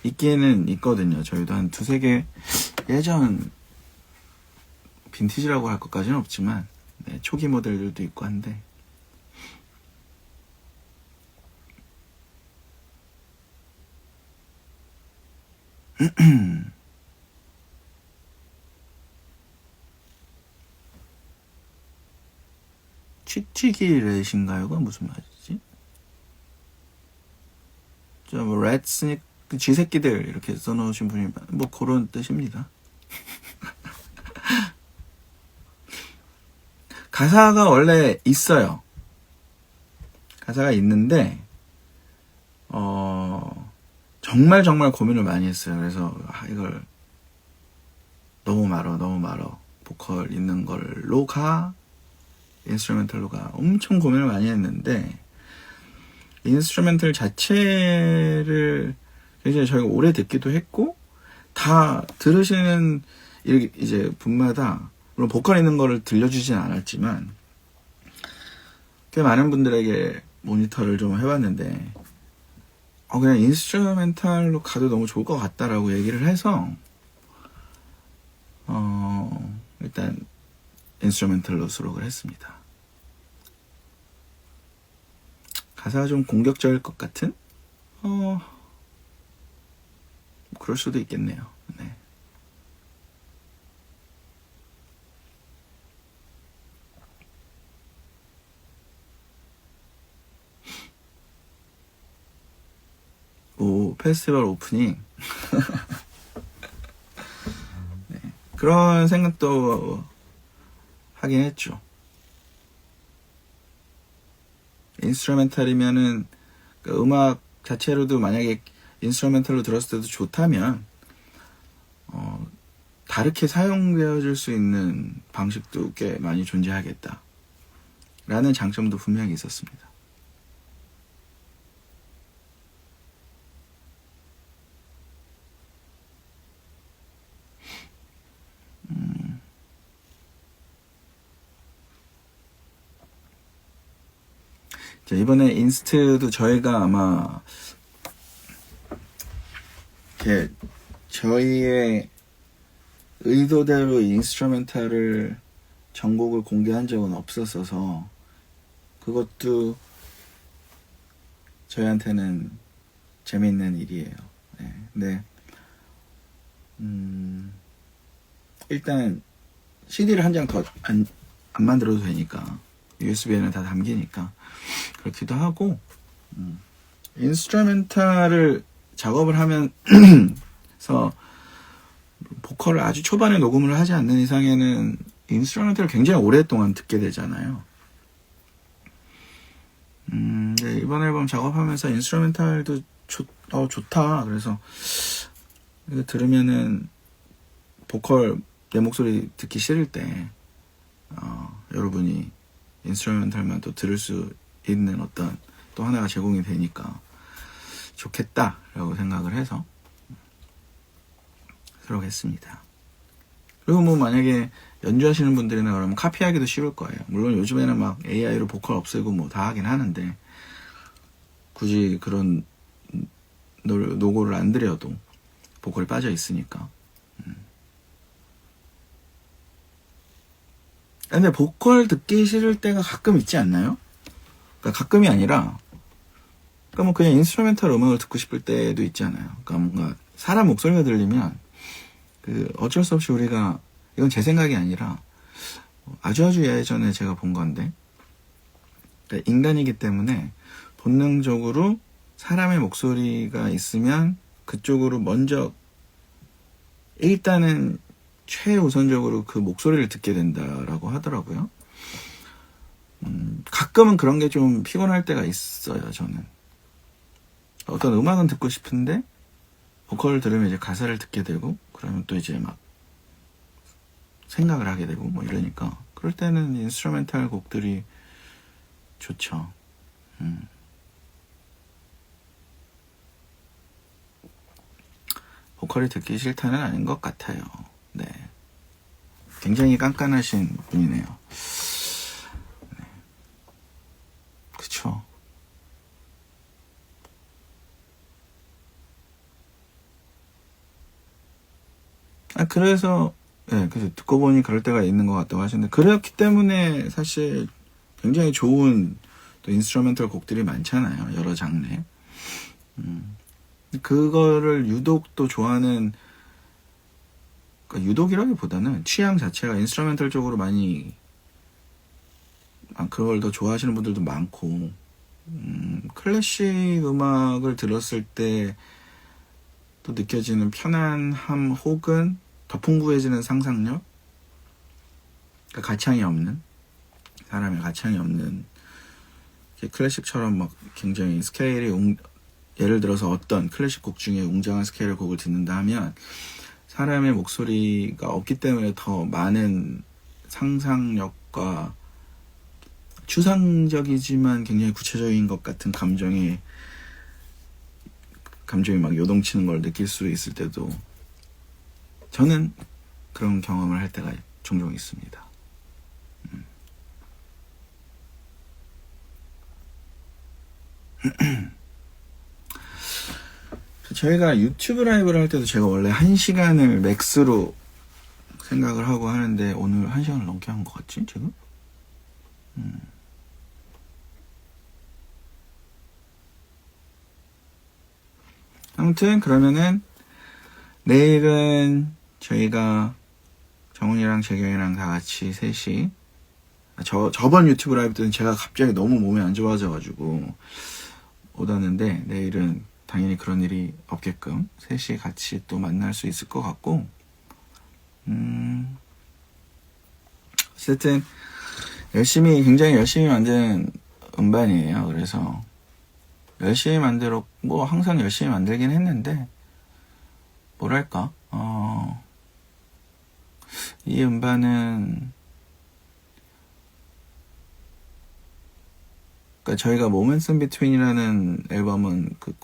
있기는 있거든요. 저희도 한 두세 개, 예전, 빈티지라고 할 것까지는 없지만, 네, 초기 모델들도 있고 한데, 칙칙이 렛인가요? 그건 무슨 말이지? 뭐 렛스니 쥐새끼들 이렇게 써놓으신 분이 뭐 그런 뜻입니다. 가사가 원래 있어요. 가사가 있는데 정말 고민을 많이 했어요. 그래서 이걸 너무 말어 보컬 있는 걸로 가 인스트루멘탈로 가 엄청 고민을 많이 했는데 인스트루멘탈 자체를 굉장히 저희가 오래 듣기도 했고 다 들으시는 이제 분마다 물론 보컬 있는 거를 들려주진 않았지만 꽤 많은 분들에게 모니터를 좀 해봤는데 그냥 인스트루멘탈로 가도 너무 좋을 것 같다라고 얘기를 해서 일단 인스트루멘탈로 수록을 했습니다. 가사가 좀 공격적일 것 같은? 그럴 수도 있겠네요. 네. 오, 페스티벌 오프닝. 네. 그런 생각도 하긴 했죠. 인스트루멘탈이면은 그 음악 자체로도 만약에 인스트루멘탈로 들었을 때도 좋다면 다르게 사용되어질 수 있는 방식도 꽤 많이 존재하겠다 라는 장점도 분명히 있었습니다. 자, 이번에 인스트도 저희가 아마 이렇게 저희의 의도대로 인스트루멘탈을 전곡을 공개한 적은 없었어서 그것도 저희한테는 재미있는 일이에요. 네. 근데 일단 CD를 한 장 더 안 만들어도 되니까 USB에는 다 담기니까 그렇기도 하고 인스트루멘탈을 작업을 하면서 보컬을 아주 초반에 녹음을 하지 않는 이상에는 인스트루멘탈을 굉장히 오랫동안 듣게 되잖아요. 네, 이번 앨범 작업하면서 인스트루멘탈도 좋다. 그래서 이거 들으면은 보컬 내 목소리 듣기 싫을 때 여러분이 인스트루멘탈만 또 들을 수 있는 어떤 또 하나가 제공이 되니까 좋겠다라고 생각을 해서 수록했습니다. 그리고 뭐 만약에 연주하시는 분들이나 그러면 카피하기도 쉬울 거예요. 물론 요즘에는 막 AI로 보컬 없애고 뭐 다 하긴 하는데 굳이 그런 노고를 안 들여도 보컬이 빠져 있으니까. 근데 보컬 듣기 싫을 때가 가끔 있지 않나요? 그러니까 가끔이 아니라 그러니까 뭐 그냥 인스트루멘탈 음악을 듣고 싶을 때도 있잖아요. 그러니까 뭔가 사람 목소리가 들리면 그 어쩔 수 없이 우리가 이건 제 생각이 아니라 아주 예전에 제가 본 건데 그러니까 인간이기 때문에 본능적으로 사람의 목소리가 있으면 그쪽으로 먼저 일단은 최우선적으로 그 목소리를 듣게 된다라고 하더라고요. 가끔은 그런 게 좀 피곤할 때가 있어요, 저는. 어떤 음악은 듣고 싶은데, 보컬을 들으면 이제 가사를 듣게 되고, 그러면 또 이제 막 생각을 하게 되고, 뭐 이러니까. 그럴 때는 인스트루멘탈 곡들이 좋죠. 보컬이 듣기 싫다는 아닌 것 같아요. 네. 굉장히 깐깐하신 분이네요. 네. 그쵸. 그래서 듣고 보니 그럴 때가 있는 것 같다고 하셨는데, 그렇기 때문에 사실 굉장히 좋은 또 인스트루멘털 곡들이 많잖아요. 여러 장르. 그거를 유독 또 좋아하는, 그러니까 유독이라기보다는 취향 자체가 인스트루멘털 쪽으로 많이, 그걸 더 좋아하시는 분들도 많고, 클래식 음악을 들었을 때 또 느껴지는 편안함 혹은 더 풍부해지는 상상력, 그러니까 가창이 없는, 사람의 가창이 없는, 클래식처럼 막 굉장히 스케일이 예를 들어서 어떤 클래식 곡 중에 웅장한 스케일의 곡을 듣는다 하면 사람의 목소리가 없기 때문에 더 많은 상상력과 추상적이지만 굉장히 구체적인 것 같은 감정이 막 요동치는 걸 느낄 수 있을 때도, 저는 그런 경험을 할 때가 종종 있습니다. 저희가 유튜브 라이브를 할 때도 제가 원래 1시간을 맥스로 생각을 하고 하는데, 오늘 1시간을 넘게 한 것 같지 지금? 아무튼 그러면은 내일은 저희가 정훈이랑 재경이랑 다 같이 셋이, 저번 유튜브 라이브 때는 제가 갑자기 너무 몸이 안 좋아져가지고 못 왔는데, 내일은 당연히 그런 일이 없게끔 셋이 같이 또 만날 수 있을 것 같고, 어쨌든 굉장히 열심히 만든 음반이에요. 그래서 열심히 뭐 항상 열심히 만들긴 했는데, 뭐랄까, 이 음반은, 그러니까 저희가 Moments in Between이라는 앨범은 그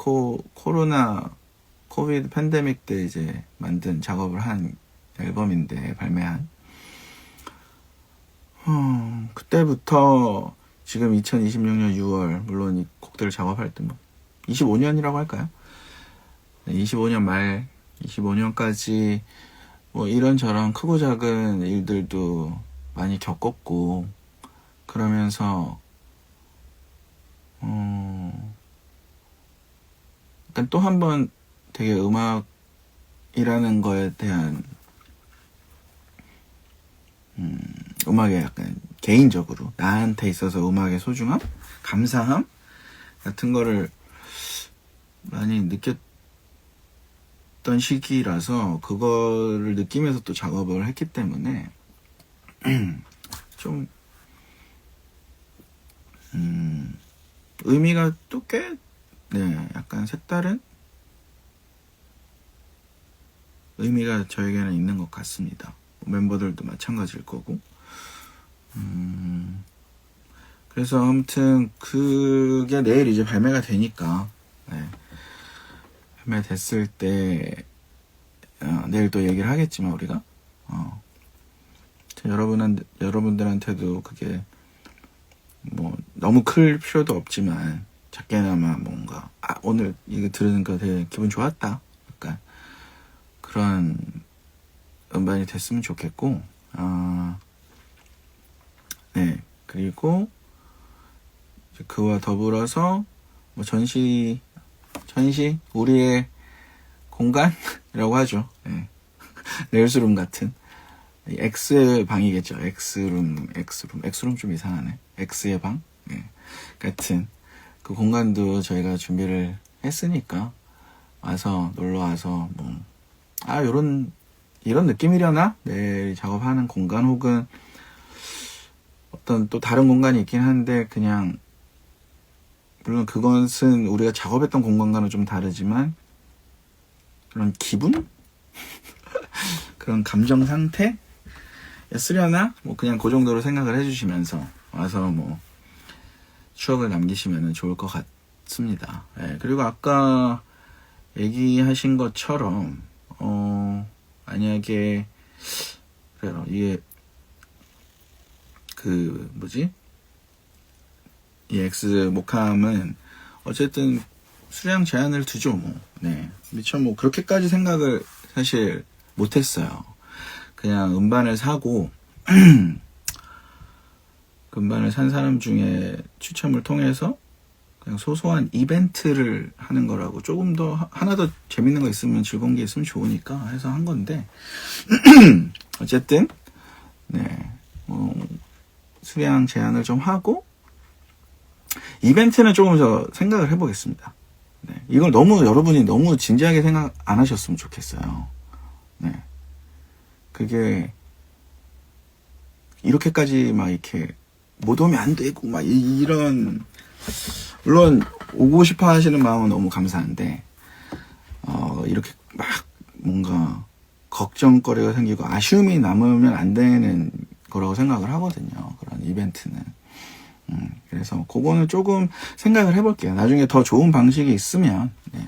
코비드 팬데믹 때 이제 만든 작업을 한 앨범인데, 발매한, 그때부터 지금 2026년 6월, 물론 이 곡들을 작업할 때 25년이라고 할까요? 25년 말, 25년까지 뭐 이런저런 크고 작은 일들도 많이 겪었고, 그러면서 일단 또 한 번 되게 음악이라는 거에 대한 음악의 약간 개인적으로 나한테 있어서 음악의 소중함, 감사함 같은 거를 많이 느꼈던 시기라서, 그거를 느끼면서 또 작업을 했기 때문에 좀 의미가 또 꽤 약간 색다른 의미가 저에게는 있는 것 같습니다. 멤버들도 마찬가지일 거고. 그래서 아무튼 그게 내일 이제 발매가 되니까, 발매됐을 때 내일 또 얘기를 하겠지만 우리가 여러분들한테도 그게 뭐 너무 클 필요도 없지만 작게나마 뭔가 오늘 이거 들으니까 되게 기분 좋았다, 약간 그런 음반이 됐으면 좋겠고, 그리고 그와 더불어서 뭐 전시 우리의 공간이라고 하죠. 넬스룸 같은 X 방이겠죠. X룸 좀 이상하네. X의 방 같은 그 공간도 저희가 준비를 했으니까 와서 놀러 와서 뭐 이런 느낌이려나? 내일 작업하는 공간 혹은 어떤 또 다른 공간이 있긴 한데, 그냥 물론 그것은 우리가 작업했던 공간과는 좀 다르지만 그런 기분? 그런 감정 상태? 쓰려나? 뭐 그냥 그 정도로 생각을 해주시면서 와서 뭐 추억을 남기시면 좋을 것 같습니다. 예, 그리고 아까 얘기하신 것처럼 만약에 그래요. 이게 그 뭐지? 이 X 모캄은 어쨌든 수량 제한을 두죠, 뭐. 네. 미처 뭐 그렇게까지 생각을 사실 못했어요. 그냥 음반을 사고 그 음반을 산 사람 중에 추첨을 통해서 그냥 소소한 이벤트를 하는 거라고, 조금 더 하나 더 재밌는 거 있으면, 즐거운 게 있으면 좋으니까 해서 한 건데 어쨌든 네, 수량 제한을 좀 하고 이벤트는 조금 더 생각을 해보겠습니다. 네, 이걸 여러분이 너무 진지하게 생각 안 하셨으면 좋겠어요. 네, 그게 이렇게까지 막 이렇게 못 오면 안 되고 막 이런, 물론 오고 싶어 하시는 마음은 너무 감사한데 이렇게 막 뭔가 걱정거리가 생기고 아쉬움이 남으면 안 되는 거라고 생각을 하거든요, 그런 이벤트는. 그래서 그거는 조금 생각을 해볼게요. 나중에 더 좋은 방식이 있으면 네,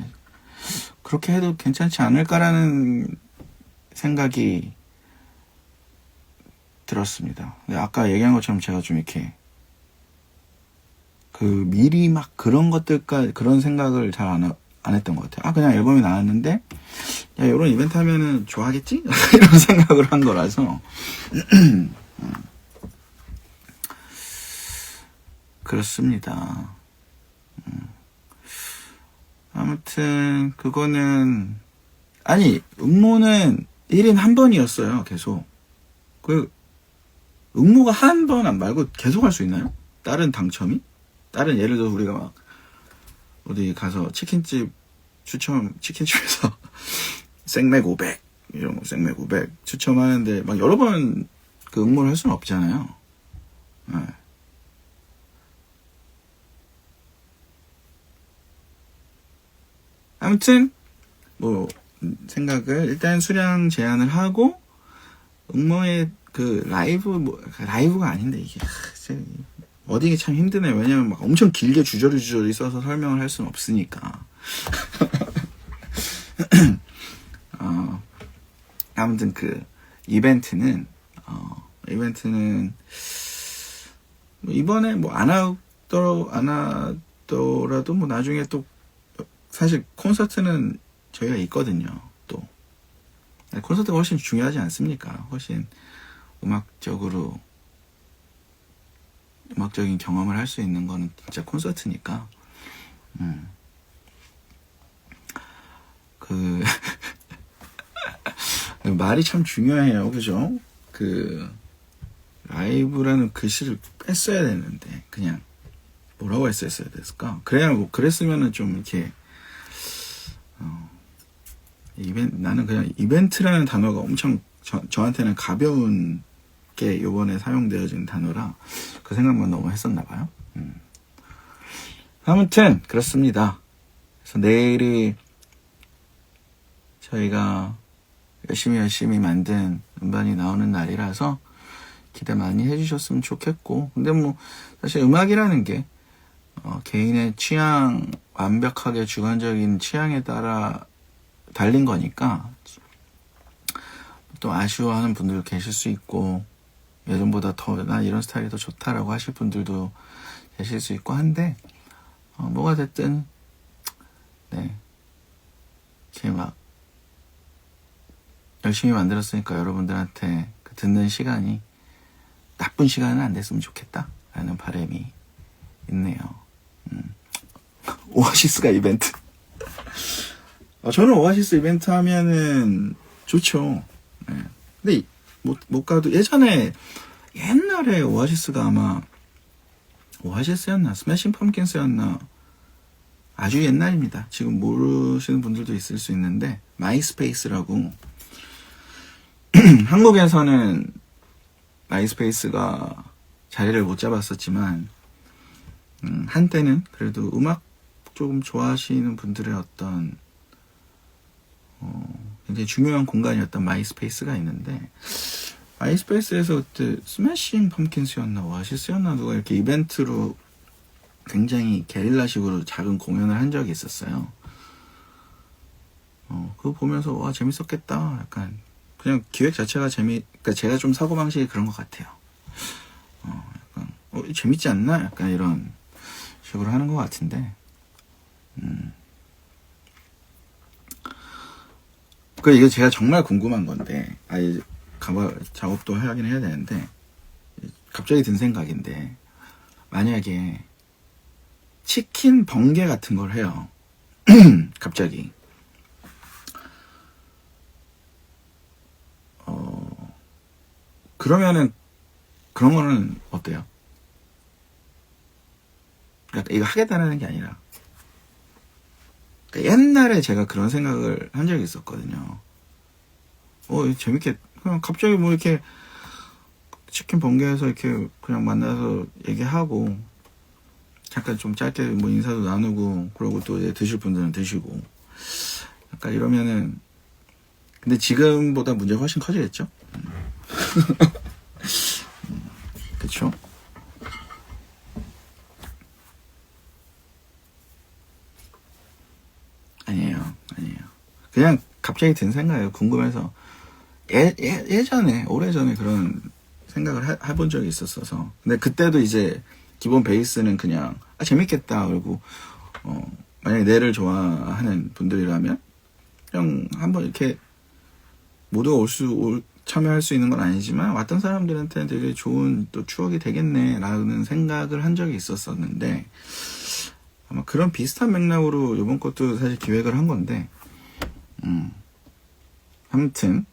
그렇게 해도 괜찮지 않을까라는 생각이 들었습니다. 근데 아까 얘기한 것처럼 제가 좀 이렇게 미리 막 그런 것들까지 그런 생각을 잘 안 했던 것 같아요. 그냥 앨범이 나왔는데 야, 이런 이벤트 하면은 좋아하겠지? 이런 생각을 한 거라서 그렇습니다. 아무튼 그거는, 아니 응모는 1인 한 번이었어요. 계속 응모가 한 번 말고 계속 할 수 있나요? 다른 당첨이? 다른, 예를 들어 우리가 막 어디 가서 치킨집에서 생맥 500 이런 거, 생맥 500 추첨하는데 막 여러 번 그 응모를 할 수는 없잖아요. 네. 아무튼 뭐 생각을 일단 수량 제한을 하고 응모의 라이브가 아닌데 이게 어디게 참 힘드네요. 왜냐면 막 엄청 길게 주저리 써서 설명을 할 수는 없으니까. 아무튼 이벤트는 뭐 이번에 뭐 안 하더라도 뭐 나중에 또, 사실 콘서트는 저희가 있거든요. 또 콘서트가 훨씬 중요하지 않습니까? 훨씬 음악적인 경험을 할 수 있는 거는 진짜 콘서트니까. 말이 참 중요해요, 그죠? 라이브라는 글씨를 뺐어야 되는데 그냥 뭐라고 했어야 됐을까? 그랬으면은 좀 이렇게 나는 그냥 이벤트라는 단어가 엄청 저한테는 가벼운 게 요번에 사용되어진 단어라 그 생각만 너무 했었나 봐요. 아무튼 그렇습니다. 그래서 내일이 저희가 열심히 만든 음반이 나오는 날이라서 기대 많이 해주셨으면 좋겠고, 근데 뭐 사실 음악이라는 게 개인의 취향, 완벽하게 주관적인 취향에 따라 달린 거니까 또 아쉬워하는 분들 계실 수 있고, 예전보다 난 이런 스타일이 더 좋다라고 하실 분들도 계실 수 있고 한데, 뭐가 됐든 네, 이렇게 막 열심히 만들었으니까 여러분들한테 듣는 시간이 나쁜 시간은 안 됐으면 좋겠다라는 바람이 있네요. 오아시스가 이벤트. 저는 오아시스 이벤트 하면은 좋죠. 네. 근데 못 가도, 옛날에 오아시스가 아마 오아시스였나 스매싱 펌킨스였나, 아주 옛날입니다. 지금 모르시는 분들도 있을 수 있는데, 마이스페이스라고 한국에서는 마이스페이스가 자리를 못 잡았었지만 한때는 그래도 음악 조금 좋아하시는 분들의 어떤 굉장히 중요한 공간이었던 마이스페이스가 있는데, 아이스페이스에서 그때 스매싱 펌킨스였나 오아시스였나 누가 이렇게 이벤트로 굉장히 게릴라식으로 작은 공연을 한 적이 있었어요. 그거 보면서 와 재밌었겠다. 약간 그냥 기획 자체가 그러니까 제가 좀 사고방식이 그런 것 같아요. 약간 재밌지 않나? 약간 이런 식으로 하는 것 같은데. 그 이거 제가 정말 궁금한 건데, 작업도 하긴 해야 되는데 갑자기 든 생각인데, 만약에 치킨 번개 같은 걸 해요. 갑자기. 그러면은 그런 거는 어때요? 그러니까 이거 하겠다는 게 아니라, 그러니까 옛날에 제가 그런 생각을 한 적이 있었거든요. 재밌게 그냥 갑자기 뭐 이렇게 치킨 번개에서 이렇게 그냥 만나서 얘기하고 잠깐 좀 짧게 뭐 인사도 나누고, 그러고 또 이제 드실 분들은 드시고, 약간 이러면은, 근데 지금보다 문제가 훨씬 커지겠죠? 그쵸? 아니에요. 그냥 갑자기 든 생각이에요. 궁금해서. 예전에, 오래전에 그런 생각을 해본 적이 있었어서. 근데 그때도 이제 기본 베이스는 그냥, 재밌겠다. 그리고, 만약에 내를 좋아하는 분들이라면, 그냥 한번 이렇게 모두가 참여할 수 있는 건 아니지만, 왔던 사람들한테는 되게 좋은 또 추억이 되겠네라는 생각을 한 적이 있었었는데, 아마 그런 비슷한 맥락으로 이번 것도 사실 기획을 한 건데, 아무튼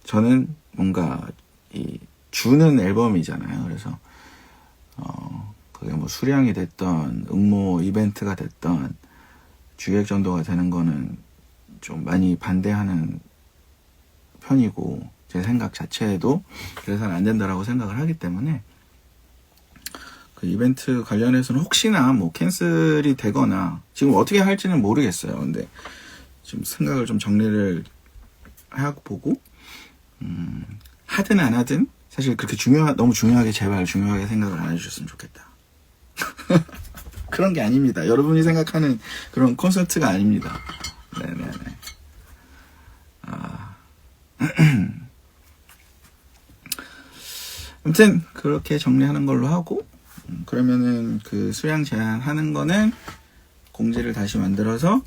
저는 뭔가 주는 앨범이잖아요. 그래서 그게 뭐 수량이 됐던 응모 이벤트가 됐던 주객 전도가 되는 거는 좀 많이 반대하는 편이고, 제 생각 자체에도 그래서는 안 된다라고 생각을 하기 때문에, 그 이벤트 관련해서는 혹시나 뭐 캔슬이 되거나, 지금 어떻게 할지는 모르겠어요. 근데 지금 생각을 좀 정리를 하고 보고, 하든 안 하든 사실 그렇게 너무 중요하게, 제발 중요하게 생각을 안 해주셨으면 좋겠다. 그런 게 아닙니다. 여러분이 생각하는 그런 콘서트가 아닙니다. 네네네. 아무튼 그렇게 정리하는 걸로 하고, 그러면은 그 수량 제한하는 거는 공지를 다시 만들어서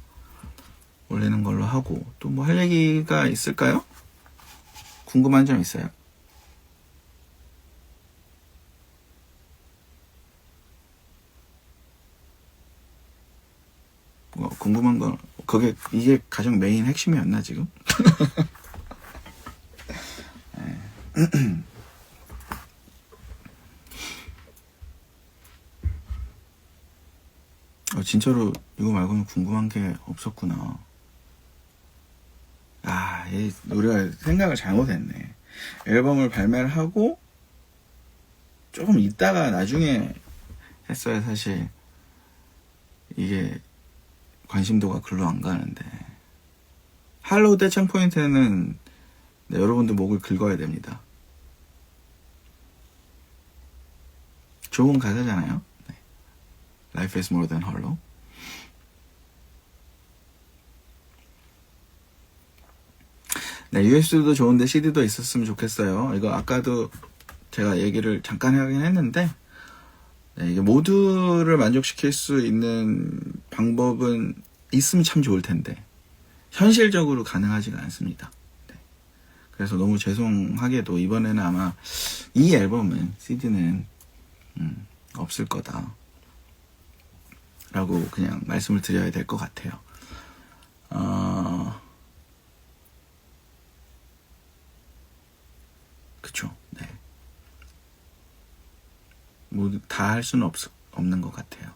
올리는 걸로 하고, 또 뭐 할 얘기가 있을까요? 궁금한 점 있어요? 궁금한 건, 이게 가장 메인 핵심이었나, 지금? 진짜로 이거 말고는 궁금한 게 없었구나. 우리가 생각을 잘못했네. 앨범을 발매를 하고 조금 있다가 나중에 했어야 사실 이게 관심도가 글로 안 가는데, 할로우 대창 포인트는 여러분들 목을 긁어야 됩니다. 좋은 가사잖아요. Life is more than hollow. 네, USB도 좋은데 CD도 있었으면 좋겠어요. 이거 아까도 제가 얘기를 잠깐 하긴 했는데, 이게 모두를 만족시킬 수 있는 방법은 있으면 참 좋을 텐데 현실적으로 가능하지가 않습니다. 그래서 너무 죄송하게도 이번에는 아마 이 앨범은, CD는 없을 거다 라고 그냥 말씀을 드려야 될 것 같아요. 그쵸. 네. 모두 다 할 수는 없는 것 같아요.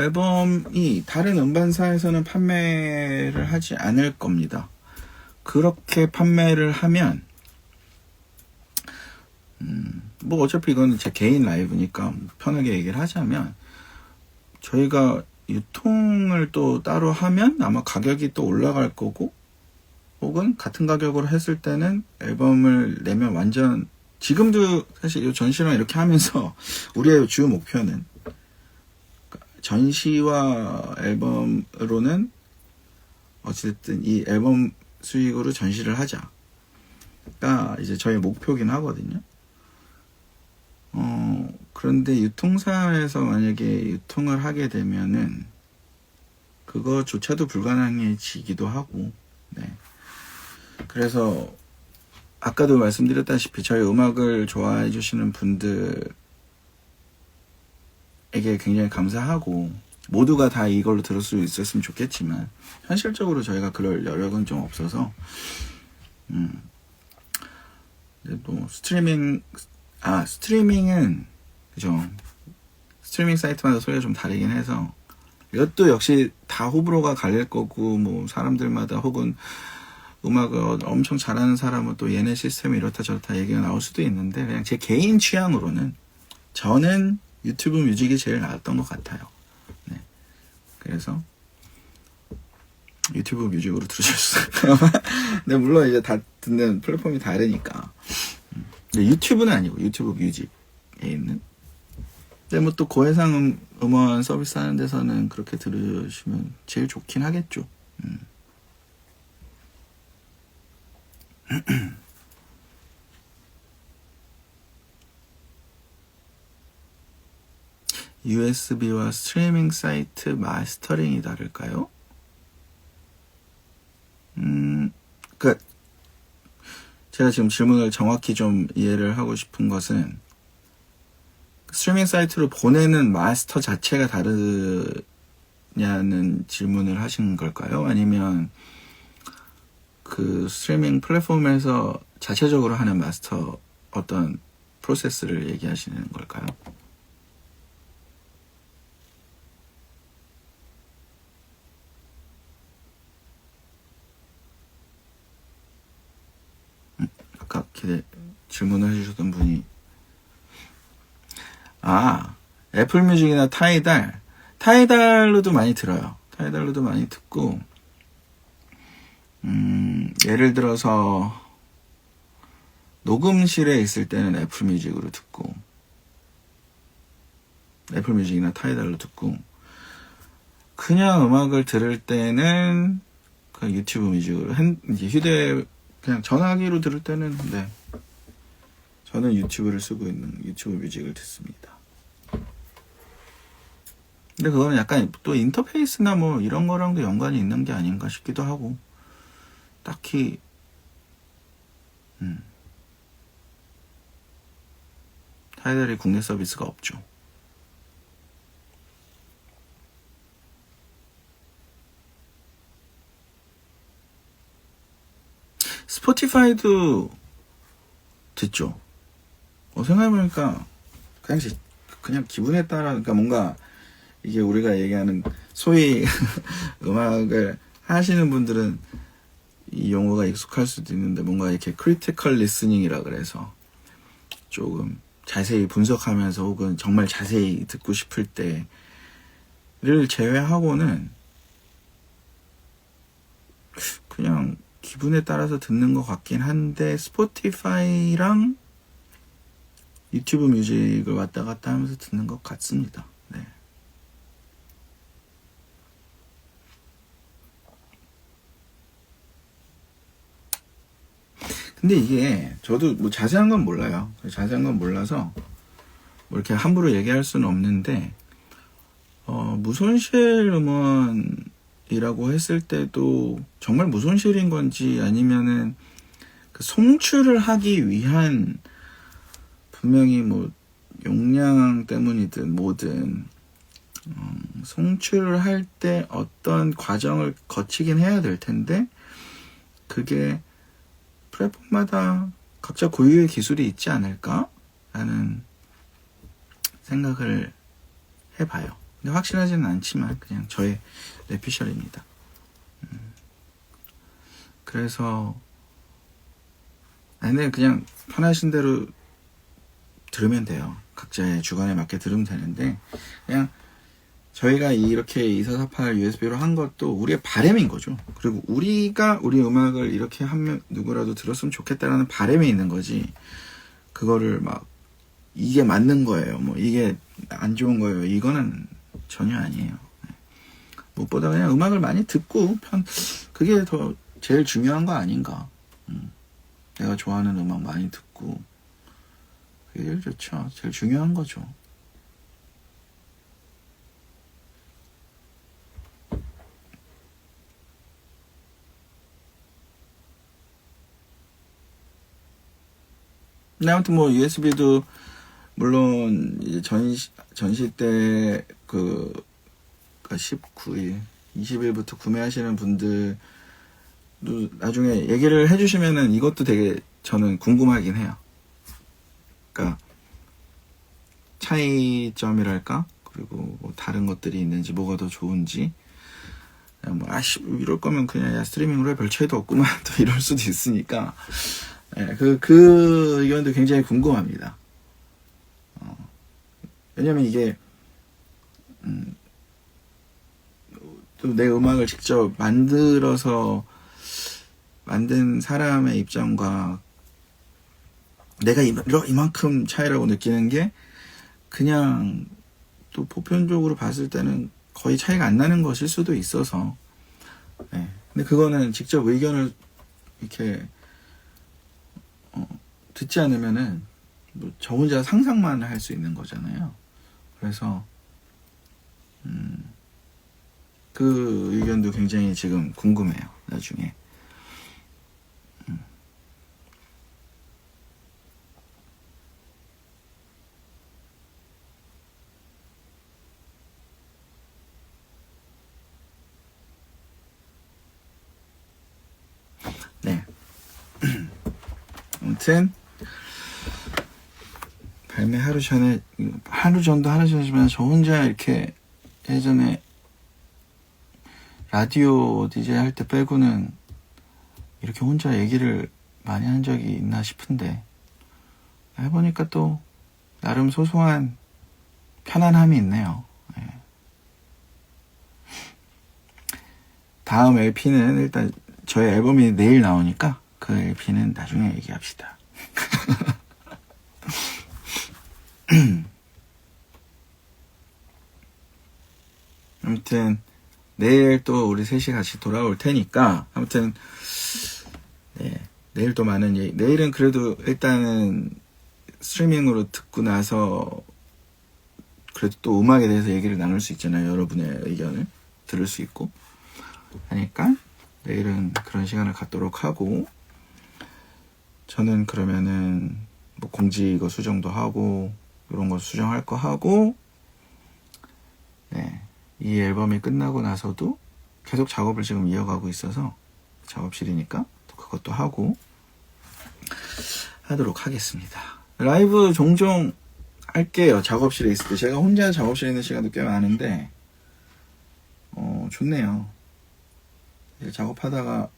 앨범이 다른 음반사에서는 판매를 하지 않을 겁니다. 그렇게 판매를 하면 뭐 어차피 이거는 제 개인 라이브니까 편하게 얘기를 하자면, 저희가 유통을 또 따로 하면 아마 가격이 또 올라갈 거고, 혹은 같은 가격으로 했을 때는 앨범을 내면 완전, 지금도 사실 이 전시랑 이렇게 하면서 우리의 주 목표는 전시와 앨범으로는 어쨌든 이 앨범 수익으로 전시를 하자가 이제 저의 목표긴 하거든요. 그런데 유통사에서 만약에 유통을 하게 되면은 그거조차도 불가능해지기도 하고, 네. 그래서 아까도 말씀드렸다시피 저희 음악을 좋아해 주시는 분들에게 굉장히 감사하고, 모두가 다 이걸로 들을 수 있었으면 좋겠지만 현실적으로 저희가 그럴 여력은 좀 없어서, 근데 또 스트리밍은 그죠, 스트리밍 사이트마다 소리가 좀 다르긴 해서 이것도 역시 다 호불호가 갈릴 거고, 뭐 사람들마다, 혹은 음악을 엄청 잘하는 사람은 또 얘네 시스템이 이렇다 저렇다 얘기가 나올 수도 있는데, 그냥 제 개인 취향으로는 저는 유튜브 뮤직이 제일 나았던 것 같아요. 네. 그래서 유튜브 뮤직으로 들으셨어요. 근데 물론 이제 다 듣는 플랫폼이 다르니까. 근데 유튜브는 아니고 유튜브 뮤직에 있는. 근데 뭐 또 고해상 음원 서비스 하는 데서는 그렇게 들으시면 제일 좋긴 하겠죠. USB와 스트리밍 사이트 마스터링이 다를까요? 그 제가 지금 질문을 정확히 좀 이해를 하고 싶은 것은, 스트리밍 사이트로 보내는 마스터 자체가 다르냐는 질문을 하신 걸까요? 아니면 그 스트리밍 플랫폼에서 자체적으로 하는 마스터 어떤 프로세스를 얘기하시는 걸까요? 아까 질문을 해주셨던 분이, 애플 뮤직이나 타이달로도 많이 들어요. 타이달로도 많이 듣고, 예를 들어서 녹음실에 있을 때는 애플 뮤직으로 듣고, 애플 뮤직이나 타이달로 듣고, 그냥 음악을 들을 때는 그 유튜브 뮤직으로, 이제 그냥 전화기로 들을 때는, 네, 저는 유튜브를 쓰고 있는 유튜브 뮤직을 듣습니다. 근데 그거는 약간 또 인터페이스나 뭐 이런 거랑도 연관이 있는 게 아닌가 싶기도 하고, 딱히 타이달이 국내 서비스가 없죠. 스포티파이도 듣죠. 생각해보니까 그냥 기분에 따라, 그러니까 뭔가 이게 우리가 얘기하는 소위 음악을 하시는 분들은 이 용어가 익숙할 수도 있는데, 뭔가 이렇게 크리티컬 리스닝이라 그래서 조금 자세히 분석하면서 혹은 정말 자세히 듣고 싶을 때를 제외하고는 그냥 기분에 따라서 듣는 것 같긴 한데, 스포티파이랑 유튜브 뮤직을 왔다 갔다 하면서 듣는 것 같습니다. 네. 근데 이게 저도 뭐 자세한 건 몰라요. 자세한 건 몰라서 뭐 이렇게 함부로 얘기할 수는 없는데, 무손실 음원이라고 했을 때도 정말 무손실인 건지, 아니면은 그 송출을 하기 위한, 분명히 뭐 용량 때문이든 뭐든 송출을 할 때 어떤 과정을 거치긴 해야 될 텐데, 그게 플랫폼마다 각자 고유의 기술이 있지 않을까 라는 생각을 해봐요. 근데 확실하지는 않지만 그냥 저의 뇌피셜입니다. 그래서 근데 그냥 편하신 대로 들으면 돼요. 각자의 주관에 맞게 들으면 되는데, 그냥 저희가 이렇게 2448 USB로 한 것도 우리의 바람인 거죠. 그리고 우리가 우리 음악을 이렇게 하면 누구라도 들었으면 좋겠다라는 바람이 있는 거지, 그거를 막 이게 맞는 거예요, 뭐 이게 안 좋은 거예요, 이거는 전혀 아니에요. 무엇보다 그냥 음악을 많이 듣고 그게 더 제일 중요한 거 아닌가. 내가 좋아하는 음악 많이 듣고 그게 제일 좋죠. 제일 중요한 거죠. 근데 아무튼 뭐 USB도 물론 이제 전시 때 19일, 20일부터 구매하시는 분들도 나중에 얘기를 해주시면은 이것도 되게 저는 궁금하긴 해요. 그러니까 차이점이랄까, 그리고 뭐 다른 것들이 있는지, 뭐가 더 좋은지, 뭐 이럴 거면 그냥 야 스트리밍으로 해, 별 차이도 없구만 또 이럴 수도 있으니까, 예, 그 의견도 굉장히 궁금합니다. 왜냐면 이게 또 내 음악을 직접 만들어서 만든 사람의 입장과 내가 이만큼 차이라고 느끼는 게 그냥 또 보편적으로 봤을 때는 거의 차이가 안 나는 것일 수도 있어서, 네. 근데 그거는 직접 의견을 이렇게 듣지 않으면은 뭐 저 혼자 상상만 할 수 있는 거잖아요. 그래서 그 의견도 굉장히 지금 궁금해요, 나중에. 네. 아무튼 발매 하루 전이지만 저 혼자 이렇게 예전에 라디오 DJ 할 때 빼고는 이렇게 혼자 얘기를 많이 한 적이 있나 싶은데, 해보니까 또 나름 소소한 편안함이 있네요. 네. 다음 LP는 일단 저희 앨범이 내일 나오니까 그 LP는 나중에 얘기합시다. 아무튼 내일 또 우리 셋이 같이 돌아올 테니까, 아무튼 네, 내일 또 많은 얘기, 내일은 그래도 일단은 스트리밍으로 듣고 나서 그래도 또 음악에 대해서 얘기를 나눌 수 있잖아요. 여러분의 의견을 들을 수 있고 하니까 내일은 그런 시간을 갖도록 하고, 저는 그러면은 뭐 공지 이거 수정도 하고 이런 거 수정할 거 하고, 네, 이 앨범이 끝나고 나서도 계속 작업을 지금 이어가고 있어서 작업실이니까 또 그것도 하고 하도록 하겠습니다. 라이브 종종 할게요. 작업실에 있을 때. 제가 혼자 작업실에 있는 시간도 꽤 많은데 좋네요. 작업하다가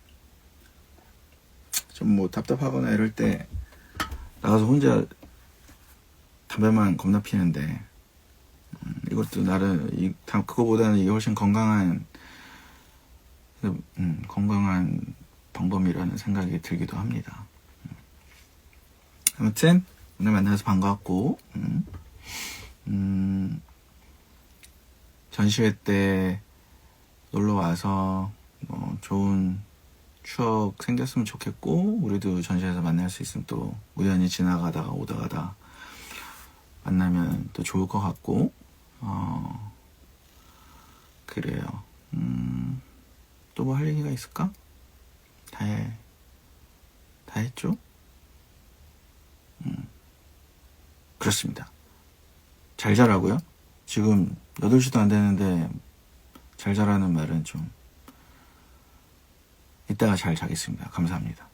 좀 뭐 답답하거나 이럴 때 나가서 혼자 담배만 겁나 피는데, 이것도 나름 그거보다는 이게 훨씬 건강한 방법이라는 생각이 들기도 합니다. 아무튼 오늘 만나서 반가웠고, 전시회 때 놀러 와서 뭐 좋은 추억 생겼으면 좋겠고, 우리도 전시회에서 만날 수 있으면 또 우연히 지나가다가 오다가다 만나면 또 좋을 것 같고, 그래요. 또 뭐 할 얘기가 있을까? 다 했죠? 그렇습니다. 잘 자라고요? 지금 8시도 안 되는데 잘 자라는 말은 좀 이따가 잘 자겠습니다. 감사합니다.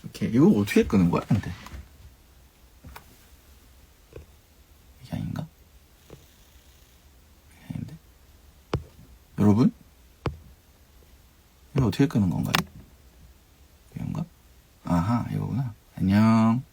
이렇게 이거 어떻게 끄는 거야? 근데 이게 아닌가? 이게 아닌데? 여러분? 이거 어떻게 끄는 건가요?